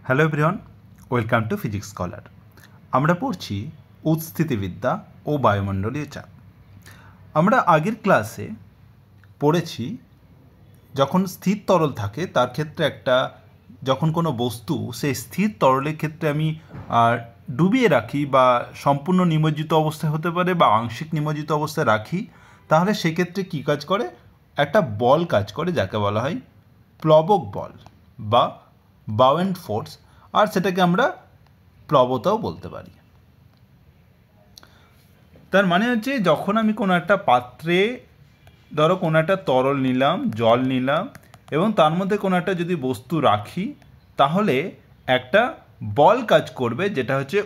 Hello everyone, welcome to physics scholar. আমরা পড়ছি উৎস্থিতিবিদ্যা ও বায়ুমণ্ডলীয় চাপ। আমরা আগের ক্লাসে পড়েছি যখন স্থির তরল থাকে তার ক্ষেত্রে যখন কোনো বস্তু সেই স্থির তরলের ক্ষেত্রে আমি ডুবিয়ে রাখি বা সম্পূর্ণ নিমজ্জিত অবস্থায় হতে পারে বা আংশিক নিমজ্জিত অবস্থায় রাখি, তাহলে সেক্ষেত্রে কী কাজ করে? একটা বল কাজ করে যাকে বলা হয় প্লবক বল বা বাউয়েন্ট ফোর্স, আর সেটাকে আমরা প্লবতাও বলতে পারি। তার মানে হচ্ছে যখন আমি কোনো একটা পাত্রে ধরো কোনো একটা তরল নিলাম, জল নিলাম এবং তার মধ্যে কোনো একটা যদি বস্তু রাখি, তাহলে একটা বল কাজ করবে যেটা হচ্ছে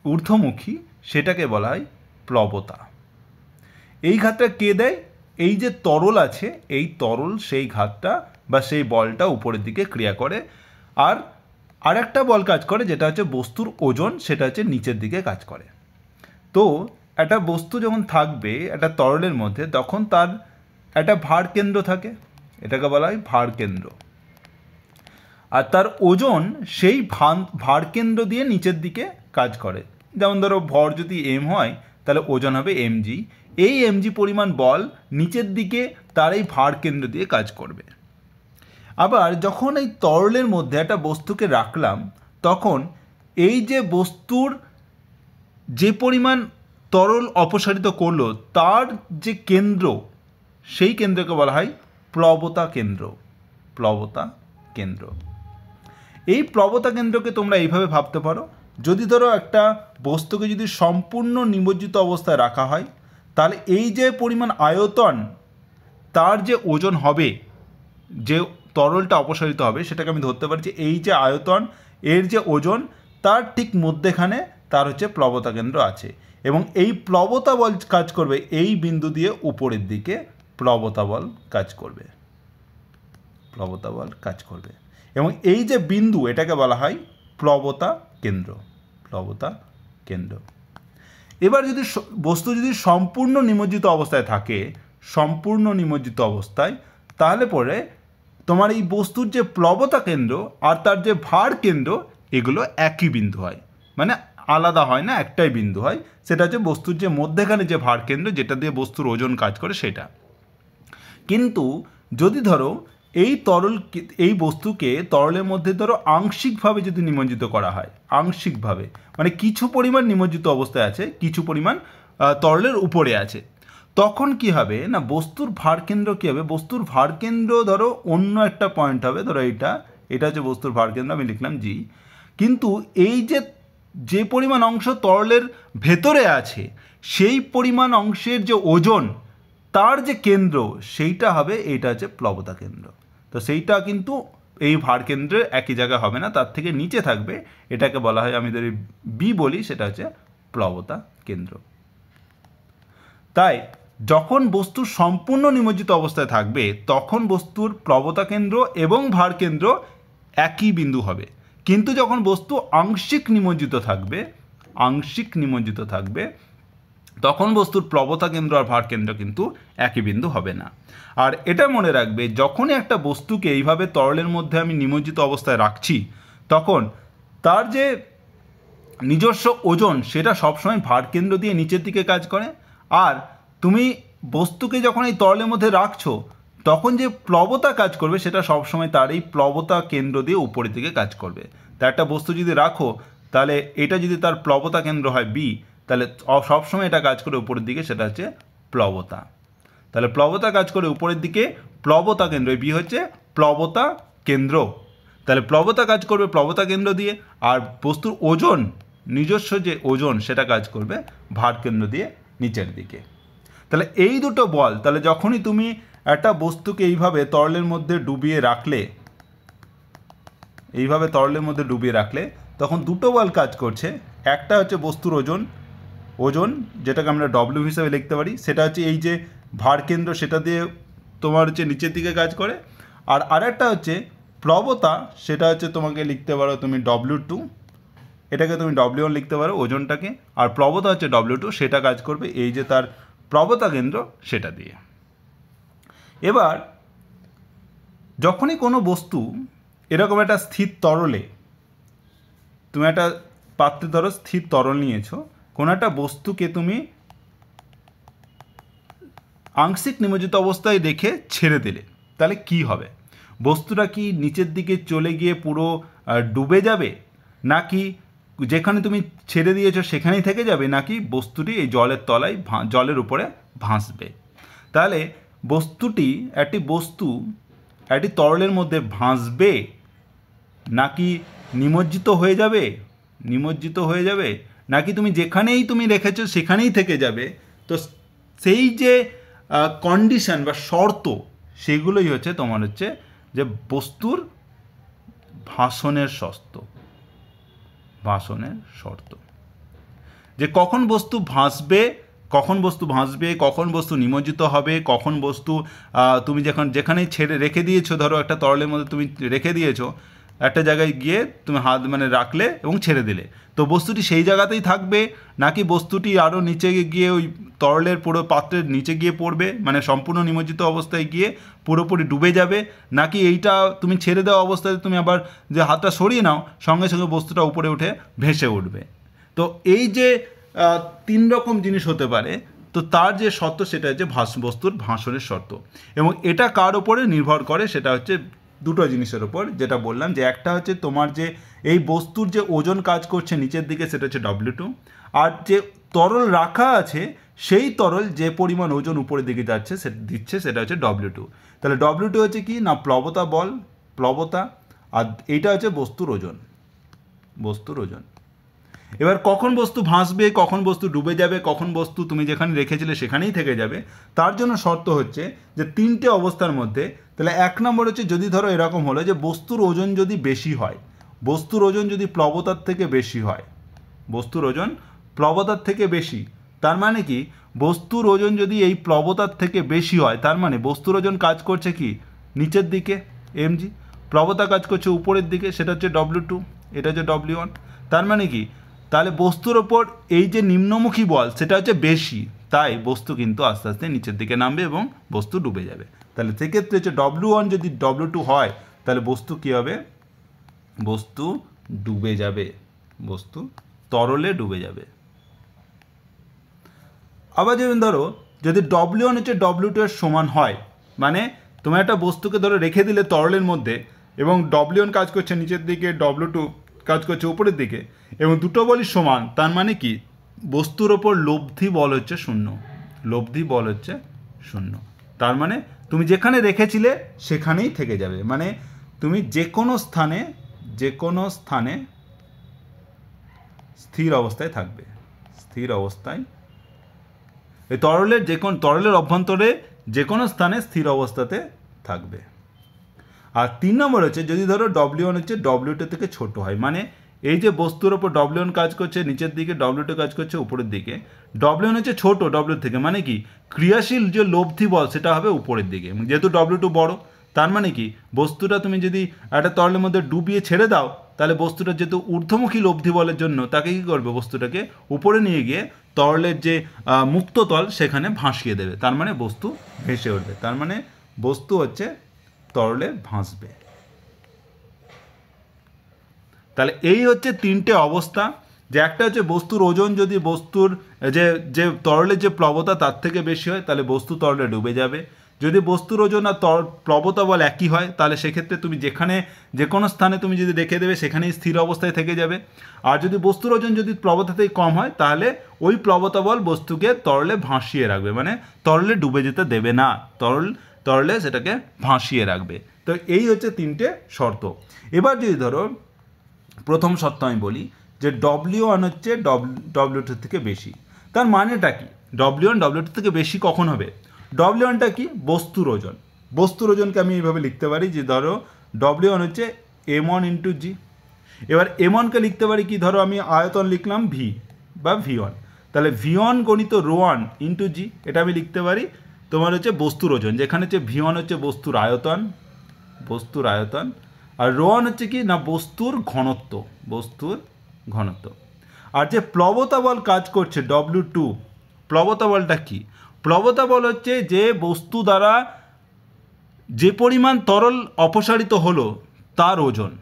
ঊর্ধ্বমুখী, সেটাকে বলা হয় প্লবতা। এই ঘাতটা কে দেয়? এই যে তরল আছে, এই তরল সেই ঘাতটা বা সেই বলটা উপরের দিকে ক্রিয়া করে। আর একটা বল কাজ করে যেটা হচ্ছে বস্তুর ওজন, সেটা হচ্ছে নিচের দিকে কাজ করে। তো একটা বস্তু যখন থাকবে একটা তরলের মধ্যে, তখন তার একটা ভার কেন্দ্র থাকে, এটাকে বলা হয় ভার কেন্দ্র। আর তার ওজন সেই ভার কেন্দ্র দিয়ে নিচের দিকে কাজ করে। যেমন ধরো ভর যদি এম হয় তাহলে ওজন হবে এমজি। এই এমজি পরিমাণ বল নিচের দিকে তার এই ভার কেন্দ্র দিয়ে কাজ করবে। আবার যখন এই তরলের মধ্যে একটা বস্তুকে রাখলাম, তখন এই যে বস্তুর যে পরিমাণ তরল অপসারিত করলো তার যে কেন্দ্র, সেই কেন্দ্রকে বলা হয় প্লবতা কেন্দ্র। প্লবতা কেন্দ্র। এই প্লবতা কেন্দ্রকে তোমরা এইভাবে ভাবতে পারো, যদি ধরো একটা বস্তুকে যদি সম্পূর্ণ নিমজ্জিত অবস্থায় রাখা হয়, তাহলে এই যে পরিমাণ আয়তন, তার যে ওজন হবে, যে তরলটা অপসারিত হবে, সেটাকে আমি ধরতে পারি যে এই যে আয়তন, এর যে ওজন, তার ঠিক মধ্যেখানে তার হচ্ছে প্লবতা কেন্দ্র আছে। এবং এই প্লবতা বল কাজ করবে এই বিন্দু দিয়ে উপরের দিকে, প্লবতা বল কাজ করবে। প্লবতা বল কাজ করবে এবং এই যে বিন্দু, এটাকে বলা হয় প্লবতা কেন্দ্র। প্লবতা কেন্দ্র। এবার যদি বস্তু যদি সম্পূর্ণ নিমজ্জিত অবস্থায় থাকে, সম্পূর্ণ নিমজ্জিত অবস্থায়, তাহলে পরে তোমার এই বস্তুর যে প্লবতা কেন্দ্র আর তার যে ভার কেন্দ্র, এগুলো একই বিন্দু হয়, মানে আলাদা হয় না, একটাই বিন্দু হয়। সেটা হচ্ছে বস্তুর যে মধ্যেখানে যে ভার কেন্দ্র, যেটা দিয়ে বস্তুর ওজন কাজ করে, সেটা। কিন্তু যদি ধরো এই বস্তুকে তরলের মধ্যে ধরো আংশিকভাবে যদি নিমজ্জিত করা হয়, আংশিকভাবে মানে কিছু পরিমাণ নিমজ্জিত অবস্থায় আছে, কিছু পরিমাণ তরলের উপরে আছে, তখন কি হবে না, বস্তুর ভারকেন্দ্র কী হবে? বস্তুর ভারকেন্দ্র ধরো অন্য একটা পয়েন্ট হবে, ধরো এটা হচ্ছে বস্তুর ভারকেন্দ্র, আমি লিখলাম জি। কিন্তু এই যে পরিমাণ অংশ তরলের ভেতরে আছে, সেই পরিমাণ অংশের যে ওজন, তার যে কেন্দ্র, সেইটা হবে, এইটা হচ্ছে প্লবতা কেন্দ্র। তো সেইটা কিন্তু এই ভার কেন্দ্রের একই জায়গায় হবে না, তার থেকে নিচে থাকবে। এটাকে বলা হয়, আমি যদি বি বলি, সেটা হচ্ছে প্লবতা কেন্দ্র। তাই যখন বস্তু সম্পূর্ণ নিমজ্জিত অবস্থায় থাকবে, তখন বস্তুর প্লবতা কেন্দ্র এবং ভার কেন্দ্র একই বিন্দু হবে। কিন্তু যখন বস্তু আংশিক নিমজ্জিত থাকবে, তখন বস্তুর প্লবতা কেন্দ্র আর ভার কেন্দ্র কিন্তু একই বিন্দু হবে না। আর এটা মনে রাখবে, যখনই একটা বস্তুকে এইভাবে তরলের মধ্যে আমি নিমজ্জিত অবস্থায় রাখছি, তখন তার যে নিজস্ব ওজন, সেটা সবসময় ভার কেন্দ্র দিয়ে নিচের দিকে কাজ করে। আর তুমি বস্তুকে যখন এই তরলের মধ্যে রাখছো, তখন যে প্লবতা কাজ করবে, সেটা সবসময় তার এই প্লবতা কেন্দ্র দিয়ে উপরের দিকে কাজ করবে। তা একটা বস্তু যদি রাখো, তাহলে এটা যদি তার প্লবতা কেন্দ্র হয় বি, তাহলে সবসময় এটা কাজ করে উপরের দিকে, সেটা হচ্ছে প্লবতা। তাহলে প্লবতা কাজ করে উপরের দিকে, প্লবতা কেন্দ্র, বি হচ্ছে প্লবতা কেন্দ্র। তাহলে প্লবতা কাজ করবে প্লবতা কেন্দ্র দিয়ে, আর বস্তুর ওজন, নিজস্ব যে ওজন, সেটা কাজ করবে ভার কেন্দ্র দিয়ে নিচের দিকে। তাহলে এই দুটো বল, তাহলে যখনই তুমি একটা বস্তুকে এইভাবে তরলের মধ্যে ডুবিয়ে রাখলে, তখন দুটো বল কাজ করছে। একটা হচ্ছে বস্তুর ওজন, যেটাকে আমরা ডব্লিউ হিসেবে লিখতে পারি, সেটা হচ্ছে এই যে ভার কেন্দ্র, সেটা দিয়ে তোমার হচ্ছে নিচের দিকে কাজ করে। আর আরেকটা হচ্ছে প্লবতা, সেটা হচ্ছে তোমাকে লিখতে পারো তুমি W2, এটাকে তুমি W1 লিখতে পারো ওজনটাকে, আর প্লবতা হচ্ছে W2, সেটা কাজ করবে এই যে তার প্লবতা কেন্দ্র, সেটা দিয়ে। এবার যখনই কোনো বস্তু এরকম একটা স্থির তরলে তুমি একটা পাত্রে ধরো স্থির তরল নিয়েছো, কোনো একটা বস্তুকে তুমি আংশিক নিমজ্জিত অবস্থায় রেখে ছেড়ে দিলে, তাহলে কি হবে? বস্তুটা কি নিচের দিকে চলে গিয়ে পুরো ডুবে যাবে, নাকি যেখানে তুমি ছেড়ে দিয়েছো সেখানেই থেকে যাবে, নাকি বস্তুটি এই জলের তলায় জলের উপরে ভাসবে? তাহলে একটি বস্তু একটি তরলের মধ্যে ভাসবে নাকি নিমজ্জিত হয়ে যাবে, নাকি তুমি যেখানেই তুমি রেখেছো সেখানেই থেকে যাবে? তো সেই যে কন্ডিশন বা শর্ত, সেগুলোই হচ্ছে তোমার হচ্ছে যে বস্তুর ভাসনের শর্ত, যে কখন বস্তু ভাসবে, কখন বস্তু নিমজ্জিত হবে, কখন বস্তু তুমি যেখানেই ছেড়ে রেখে দিয়েছো, ধরো একটা তরলের মধ্যে তুমি রেখে দিয়েছো, একটা জায়গায় গিয়ে তুমি হাত রাখলে এবং ছেড়ে দিলে, তো বস্তুটি সেই জায়গাতেই থাকবে, নাকি বস্তুটি আরও নিচে গিয়ে ওই তরলের পুরো পাত্রের নিচে গিয়ে পড়বে, মানে সম্পূর্ণ নিমজ্জিত অবস্থায় গিয়ে পুরোপুরি ডুবে যাবে, নাকি এইটা তুমি ছেড়ে দেওয়া অবস্থায় তুমি আবার যে হাতটা সরিয়ে নাও, সঙ্গে সঙ্গে বস্তুটা উপরে উঠে ভেসে উঠবে? তো এই যে 3 রকম জিনিস হতে পারে, তো তার যে শর্ত সেটা হচ্ছে বস্তুর ভাসনের শর্ত। এবং এটা কার ওপরে নির্ভর করে? সেটা হচ্ছে দুটো জিনিসের ওপর, যেটা বললাম, যে একটা হচ্ছে তোমার যে এই বস্তুর যে ওজন কাজ করছে নিচের দিকে, সেটা হচ্ছে W2, আর যে তরল রাখা আছে সেই তরল যে পরিমাণ ওজন উপরের দিকে যাচ্ছে সেটা হচ্ছে W2। তাহলে W2 হচ্ছে কি না, প্লবতা, আর এইটা হচ্ছে বস্তুর ওজন। এবার কখন বস্তু ভাসবে, কখন বস্তু ডুবে যাবে, কখন বস্তু তুমি যেখানে রেখেছিলে সেখানেই থেকে যাবে, তার জন্য শর্ত হচ্ছে যে 3টে অবস্থার মধ্যে। তাহলে 1 নম্বর হচ্ছে, যদি ধরো এরকম হলো যে বস্তুর ওজন যদি বেশি হয়, বস্তুর ওজন যদি প্লবতার থেকে বেশি, তার মানে কি বস্তুর ওজন যদি এই প্লবতার থেকে বেশি হয়, তার মানে বস্তুর ওজন কাজ করছে কি নিচের দিকে mg, প্লবতা কাজ করছে উপরের দিকে, সেটা হচ্ছে W2, এটা হচ্ছে W1। তার মানে কি, তাহলে বস্তুর ওপর এই যে নিম্নমুখী বল সেটা হচ্ছে বেশি, তাই বস্তু কিন্তু আস্তে আস্তে নিচের দিকে নামবে এবং বস্তু ডুবে যাবে। তাহলে সেক্ষেত্রে হচ্ছে W1 যদি W2 হয়, তাহলে বস্তু কী হবে? বস্তু ডুবে যাবে, বস্তু তরলে ডুবে যাবে। আবার যেমন ধরো যদি W1 হচ্ছে W2 এর সমান হয়, মানে তোমার একটা বস্তুকে ধরো রেখে দিলে তরলের মধ্যে, এবং W1 কাজ করছে নিচের দিকে, W2 কাজ করছে উপরের দিকে, এবং দুটো বলই সমান, তার মানে কি বস্তুর ওপর লব্ধি বল হচ্ছে শূন্য। তার মানে তুমি যেখানে রেখেছিলে সেখানেই থেকে যাবে, মানে তুমি যে কোনো স্থানে স্থির অবস্থায় থাকবে, এই তরলের অভ্যন্তরে যে কোনো স্থানে স্থির অবস্থাতে থাকবে। আর 3 নম্বর হচ্ছে, যদি ধরো W1 হচ্ছে W2 থেকে ছোট হয়, মানে এই যে বস্তুর ওপর W1 কাজ করছে নিচের দিকে, W2 কাজ করছে উপরের দিকে, W1 হচ্ছে ছোট W থেকে, মানে কি ক্রিয়াশীল যে লব্ধি বল সেটা হবে উপরের দিকে, যেহেতু W2 বড়, তার মানে কি বস্তুটা তুমি যদি একটা তরলের মধ্যে ডুবিয়ে ছেড়ে দাও, তাহলে বস্তুটা যেহেতু ঊর্ধ্বমুখী লব্ধি বলের জন্য তাকে কী করবে, বস্তুটাকে উপরে নিয়ে গিয়ে তরলের যে মুক্ত তল সেখানে ভাসিয়ে দেবে, তার মানে বস্তু ভেসে উঠবে, তার মানে বস্তু হচ্ছে তরলে ভাসবে। তাহলে এই হচ্ছে 3টে অবস্থা, যে একটা হচ্ছে বস্তুর ওজন যদি বস্তুর যে তরলের যে প্লবতা তার থেকে বেশি হয়, তাহলে বস্তু তরলে ডুবে যাবে। যদি বস্তুর ওজন আর প্লবতা বল একই হয়, তাহলে সেক্ষেত্রে তুমি যে কোনো স্থানে তুমি যদি রেখে দেবে সেখানেই স্থির অবস্থায় থেকে যাবে। আর যদি বস্তুর ওজন যদি প্লবতাতেই কম হয়, তাহলে ওই প্লবতা বল বস্তুকে তরলে ভাসিয়ে রাখবে, মানে তরলে ডুবে যেতে দেবে না, তরলে সেটাকে ভাসিয়ে রাখবে। তো এই হচ্ছে 3টে শর্ত। এবার যদি ধরো প্রথম শর্ত আমি বলি যে W1 হচ্ছে W2 থেকে বেশি, তার মানেটা কি? W1 W2 থেকে বেশি কখন হবে? W1টা কি? বস্তুর ওজনকে আমি এইভাবে লিখতে পারি যে ধরো W1 হচ্ছে m1 × g। এবার m1কে লিখতে পারি কি, ধরো আমি আয়তন লিখলাম V বা V1, তাহলে V1 গণিত ρ1 × g, এটা আমি লিখতে পারি তোমার হচ্ছে বস্তুর ওজন, যেখানে হচ্ছে V1 হচ্ছে বস্তুর আয়তন, আর ρ1 হচ্ছে কি না বস্তুর ঘনত্ব। আর যে প্লবতা বল কাজ করছে W2, প্লবতা বলটা কি? প্লবতা বল হচ্ছে যে বস্তু দ্বারা যে পরিমাণ তরল অপসারিত হলো তার ওজন।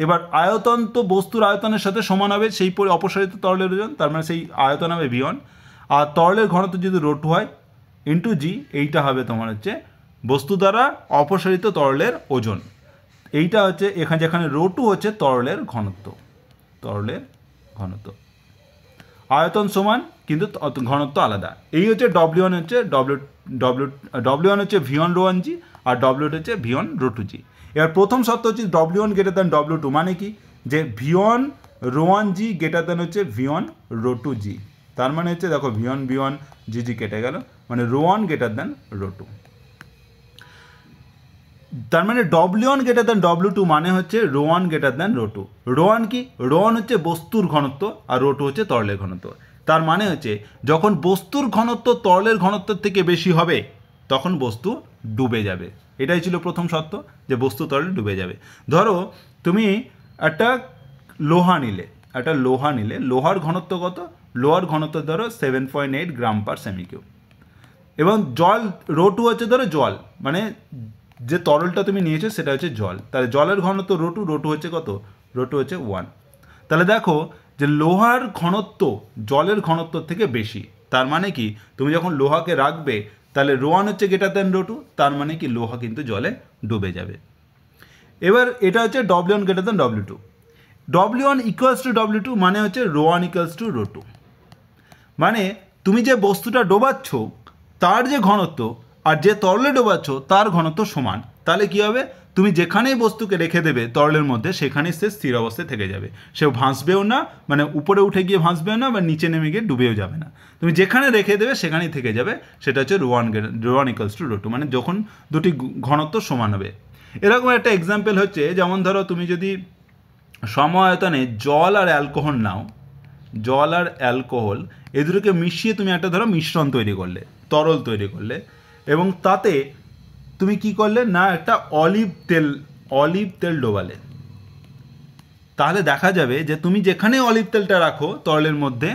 এবার আয়তন তো বস্তুর আয়তনের সাথে সমান হবে সেই অপসারিত তরলের ওজন, তার মানে সেই আয়তন হবে V1, আর তরলের ঘনত্ব যদি ρ2 হয় ইন্টু জি, এইটা হবে তোমার হচ্ছে বস্তু দ্বারা অপসারিত তরলের ওজন। এইটা হচ্ছে এখানে যেখানে ρ2 হচ্ছে তরলের ঘনত্ব, তরলের ঘনত্ব। আয়তন সমান কিন্তু ঘনত্ব আলাদা। এই হচ্ছে W1 হচ্ছে W1 হচ্ছে V1 ρ1G আর W2 হচ্ছে V1 ρ2G। এবার প্রথম শর্ত হচ্ছে W1 গ্রেটার দ্যান W2, মানে কি যে V1 ρ1G গ্রেটার দ্যান হচ্ছে V1 ρ2G। তার মানে হচ্ছে দেখো V1 GG কেটে গেল, মানে ρ1 গ্রেটার দ্যান ρ2। তার মানে W1 গ্রেটার দ্যান W2 মানে হচ্ছে ρ1 গ্রেটার দ্যান ρ2। ρ1 কি? ρ1 হচ্ছে বস্তুর ঘনত্ব আর ρ2 হচ্ছে তরলের ঘনত্ব। তার মানে হচ্ছে যখন বস্তুর ঘনত্ব তরলের ঘনত্বের থেকে বেশি হবে তখন বস্তু ডুবে যাবে। এটাই ছিল প্রথম শর্ত, যে বস্তু তরলে ডুবে যাবে। ধরো তুমি একটা লোহা নিলে, লোহার ঘনত্ব কত? লোহার ঘনত্ব ধরো 7.8 গ্রাম পার সেমিকিউব, এবং জল ρ2 হচ্ছে ধরো জল, মানে যে তরলটা তুমি নিয়েছো সেটা হচ্ছে জল, তাহলে জলের ঘনত্ব ρ2 হচ্ছে কত? ρ2 হচ্ছে 1। তাহলে দেখো যে লোহার ঘনত্ব জলের ঘনত্ব থেকে বেশি, তার মানে কি তুমি যখন লোহাকে রাখবে তাহলে ρ1 হচ্ছে গ্রেটার দ্যান ρ2, তার মানে কি লোহা কিন্তু জলে ডুবে যাবে। এবার এটা হচ্ছে W1 greater than W2। W1 equals to W2 মানে হচ্ছে ρ1 ইকুয়ালস টু ρ2, মানে তুমি যে বস্তুটা ডোবাচ্ছ তার যে ঘনত্ব আর যে তরলে ডোবাচ্ছ তার ঘনত্ব সমান। তাহলে কি হবে? তুমি যেখানেই বস্তুকে রেখে দেবে তরলের মধ্যে সেখানেই সে স্থির অবস্থায় থেকে যাবে, সে ভাসবেও না, মানে উপরে উঠে গিয়ে ভাসবেও না বা নিচে নেমে গিয়ে ডুবেও যাবে না। তুমি যেখানে রেখে দেবে সেখানেই থেকে যাবে, সেটা হচ্ছে ρ1 ইকুয়ালস টু ρ2, মানে যখন দুটি ঘনত্ব সমান হবে। এরকম একটা এক্সাম্পল হচ্ছে, যেমন ধরো তুমি যদি সম আয়তনে জল আর অ্যালকোহল নাও, জল আর অ্যালকোহল এই দুটোকে মিশিয়ে তুমি একটা ধরো মিশ্রণ তৈরি করলে, তরল তৈরি করলে, এবং তাতে তুমি কি করলে না একটা অলিভ তেল ডোবালে, তাহলে দেখা যাবে যে তুমি যেখানে অলিভ তেলটা রাখো তরলের মধ্যে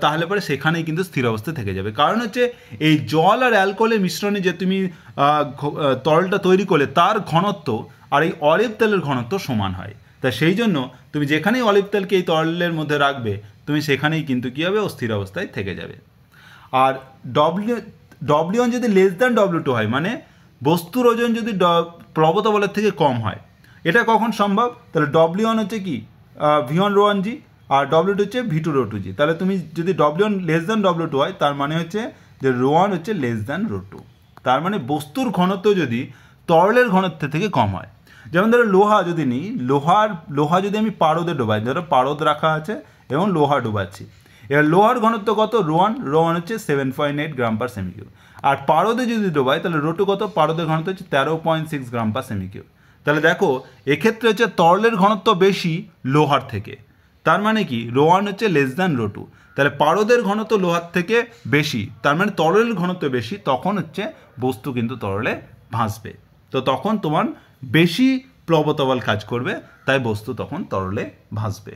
তাহলে পরে সেখানেই কিন্তু স্থির অবস্থায় থেকে যাবে। কারণ হচ্ছে এই জল আর অ্যালকোহলের মিশ্রণে যে তুমি তরলটা তৈরি করলে তার ঘনত্ব আর এই অলিভ তেলের ঘনত্ব সমান হয়। তা সেই জন্য তুমি যেখানেই অলিভ তেলকে এই তরলের মধ্যে রাখবে তুমি সেখানেই কিন্তু কী হবে? অস্থির অবস্থায় থেকে যাবে। আর W1 যদি লেস দ্যান W2 হয়, মানে বস্তুর ওজন যদি প্লবতা বলের থেকে কম হয়, এটা কখন সম্ভব? তাহলে W1 হচ্ছে কি V1 ρ1G আর W2 হচ্ছে V2 ρ2G। তাহলে তুমি যদি W1 লেস দ্যান W2 হয় তার মানে হচ্ছে যে ρ1 হচ্ছে লেস দ্যান ρ2। তার মানে বস্তুর ঘনত্ব যদি তরলের ঘনত্বের থেকে কম হয়, যেমন ধরো লোহা যদি নিই, লোহা যদি আমি পারদে ডোবাই, ধরো পারদ রাখা আছে এবং লোহা ডোবাচ্ছি, এবার লোহার ঘনত্ব কত? ρ1 হচ্ছে 7.8 গ্রাম পার সেমিকিউব। আর পারদে যদি ডোবাই তাহলে ρ2 কত? পারদের ঘনত্ব হচ্ছে 13.6 গ্রাম পার সেমিকিউব। তাহলে দেখো এক্ষেত্রে হচ্ছে তরলের ঘনত্ব বেশি লোহার থেকে, তার মানে কি ρ1 হচ্ছে লেস দ্যান ρ2। তাহলে পারদের ঘনত্ব লোহার থেকে বেশি, তার মানে তরলের ঘনত্ব বেশি, তখন হচ্ছে বস্তু কিন্তু তরলে ভাসবে। তো তখন তোমার বেশি প্লবতা বল কাজ করবে, তাই বস্তু তখন তরলে ভাসবে।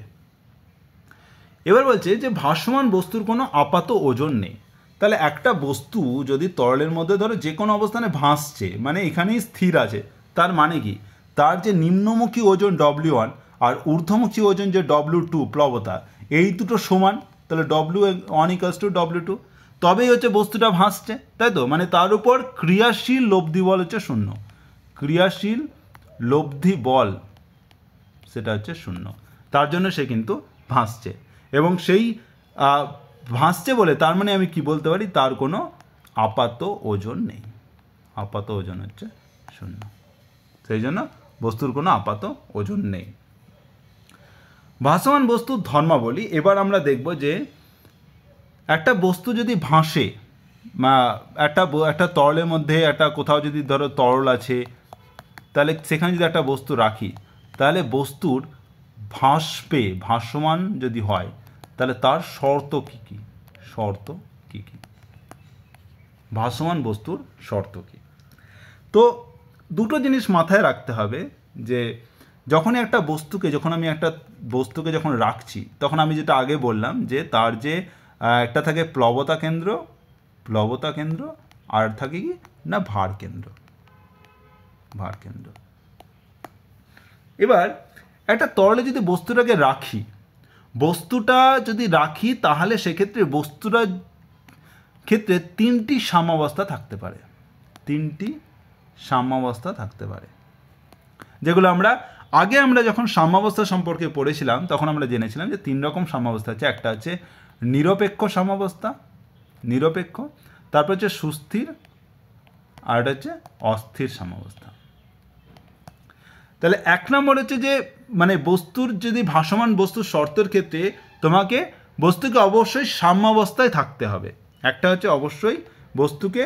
এবার বলছে যে ভাসমান বস্তুর কোনো আপাত ওজন নেই। তাহলে একটা বস্তু যদি তরলের মধ্যে ধরো যে কোনো অবস্থানে ভাসছে, মানে এখানেই স্থির আছে, তার মানে কি তার যে নিম্নমুখী ওজন W1 আর ঊর্ধ্বমুখী ওজন যে W2 প্লবতা, এই দুটো সমান, তাহলে W1 ইকুয়ালস টু W2, তবেই হচ্ছে বস্তুটা ভাসছে, তাই তো? মানে তার উপর ক্রিয়াশীল লব্ধি বল হচ্ছে 0, ক্রিয়াশীল লব্ধি বল সেটা হচ্ছে 0, তার জন্য সে কিন্তু ভাসছে। এবং সেই ভাসছে বলে তার মানে আমি কি বলতে পারি? তার কোনো আপাত ওজন নেই, আপাত ওজন হচ্ছে 0, সেই জন্য বস্তুর কোনো আপাত ওজন নেই। ভাসমান বস্তুর ধর্মাবলী। এবার আমরা দেখব যে একটা বস্তু যদি ভাসে, একটা তরলের মধ্যে একটা কোথাও যদি ধরো তরল আছে, তাহলে সেখানে যদি একটা বস্তু রাখি, তাহলে বস্তুর ভাসমান যদি হয় তাহলে তার শর্ত কী কী? শর্ত কী কী? ভাসমান বস্তুর শর্ত কী? তো দুটো জিনিস মাথায় রাখতে হবে, যে যখনই একটা বস্তুকে যখন রাখছি তখন আমি যেটা আগে বললাম যে তার যে একটা থাকে প্লবতা কেন্দ্র, আর থাকে কি না ভার কেন্দ্র। এবার একটা তরলে যদি বস্তুটাকে রাখি তাহলে সেক্ষেত্রে বস্তুটার ক্ষেত্রে তিনটি সাম্যাবস্থা থাকতে পারে, যেগুলো আমরা যখন সাম্যাবস্থা সম্পর্কে পড়েছিলাম তখন আমরা জেনেছিলাম যে 3 রকম সাম্যাবস্থা আছে। একটা হচ্ছে নিরপেক্ষ সাম্যাবস্থা, তারপর হচ্ছে সুস্থির, আর এটা হচ্ছে অস্থির সাম্যাবস্থা। তাহলে 1 নম্বর হচ্ছে যে মানে বস্তুর যদি ভাসমান বস্তুর শর্তের ক্ষেত্রে তোমাকে বস্তুকে অবশ্যই সাম্যাবস্থায় থাকতে হবে। একটা হচ্ছে অবশ্যই বস্তুকে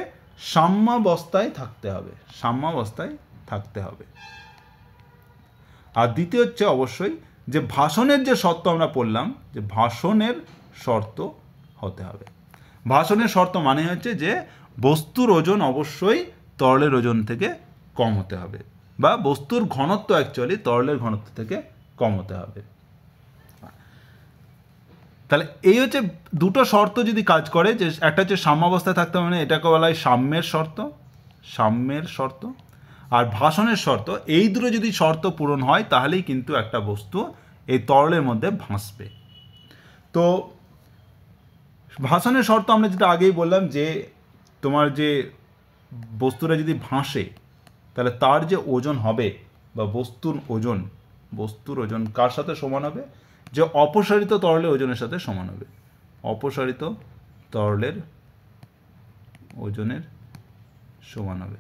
সাম্যাবস্থায় থাকতে হবে। আর দ্বিতীয় হচ্ছে অবশ্যই যে ভাসনের যে শর্ত আমরা পড়লাম, যে ভাসনের শর্ত হতে হবে। ভাসনের শর্ত মানে হচ্ছে যে বস্তুর ওজন অবশ্যই তরলের ওজন থেকে কম হতে হবে, বা বস্তুর ঘনত্ব অ্যাকচুয়ালি তরলের ঘনত্ব থেকে কম হতে হবে। তাহলে এই হচ্ছে দুটো শর্ত যদি কাজ করে, যে একটা হচ্ছে সাম্যাবস্থায় থাকতে হবে, মানে এটাকে বলা হয় সাম্যের শর্ত, আর ভাসনের শর্ত। এই দুটো যদি শর্ত পূরণ হয় তাহলেই কিন্তু একটা বস্তু এই তরলের মধ্যে ভাসবে। তো ভাসনের শর্ত আমরা যেটা আগেই বললাম, যে তোমার যে বস্তুটা যদি ভাসে তাহলে তার যে ওজন হবে বা বস্তুর ওজন কার সাথে সমান হবে? যে অপসারিত তরলের ওজনের সাথে সমান হবে। অপসারিত তরলের ওজনের সমান হবে।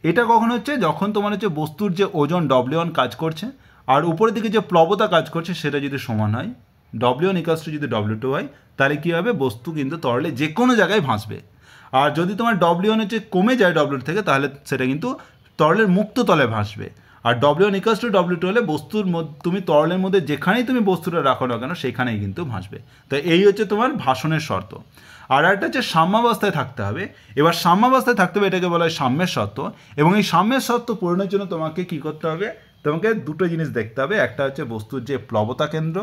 এটা কখন হচ্ছে? যখন তোমার হচ্ছে বস্তুর যে ওজন W1 কাজ করছে আর উপরের দিকে যে প্লবতা কাজ করছে সেটা যদি সমান হয়, W1 = যদি W2 হয়, তাহলে কী হবে? বস্তু কিন্তু তরলে যে কোনো জায়গায় ভাসবে। আর যদি তোমার W1 হচ্ছে কমে যায় W2 থেকে, তাহলে সেটা কিন্তু তরলের মুক্ত তলে ভাসবে। আর W1 = W2 হলে বস্তুর তুমি তরলের মধ্যে যেখানেই তুমি বস্তুটা রাখো না কেন সেখানেই কিন্তু ভাসবে। তো এই হচ্ছে তোমার ভাসনের শর্ত। আর একটা হচ্ছে সাম্যাবস্থায় থাকতে হবে। এবার সাম্যাবস্থায় থাকতে হবে, এটাকে বলা হয় সাম্যের শর্ত। এবং এই সাম্যের শর্ত পূরণের জন্য তোমাকে কী করতে হবে? তোমাকে দুটো জিনিস দেখতে হবে। একটা হচ্ছে বস্তুর যে প্লবতা কেন্দ্র,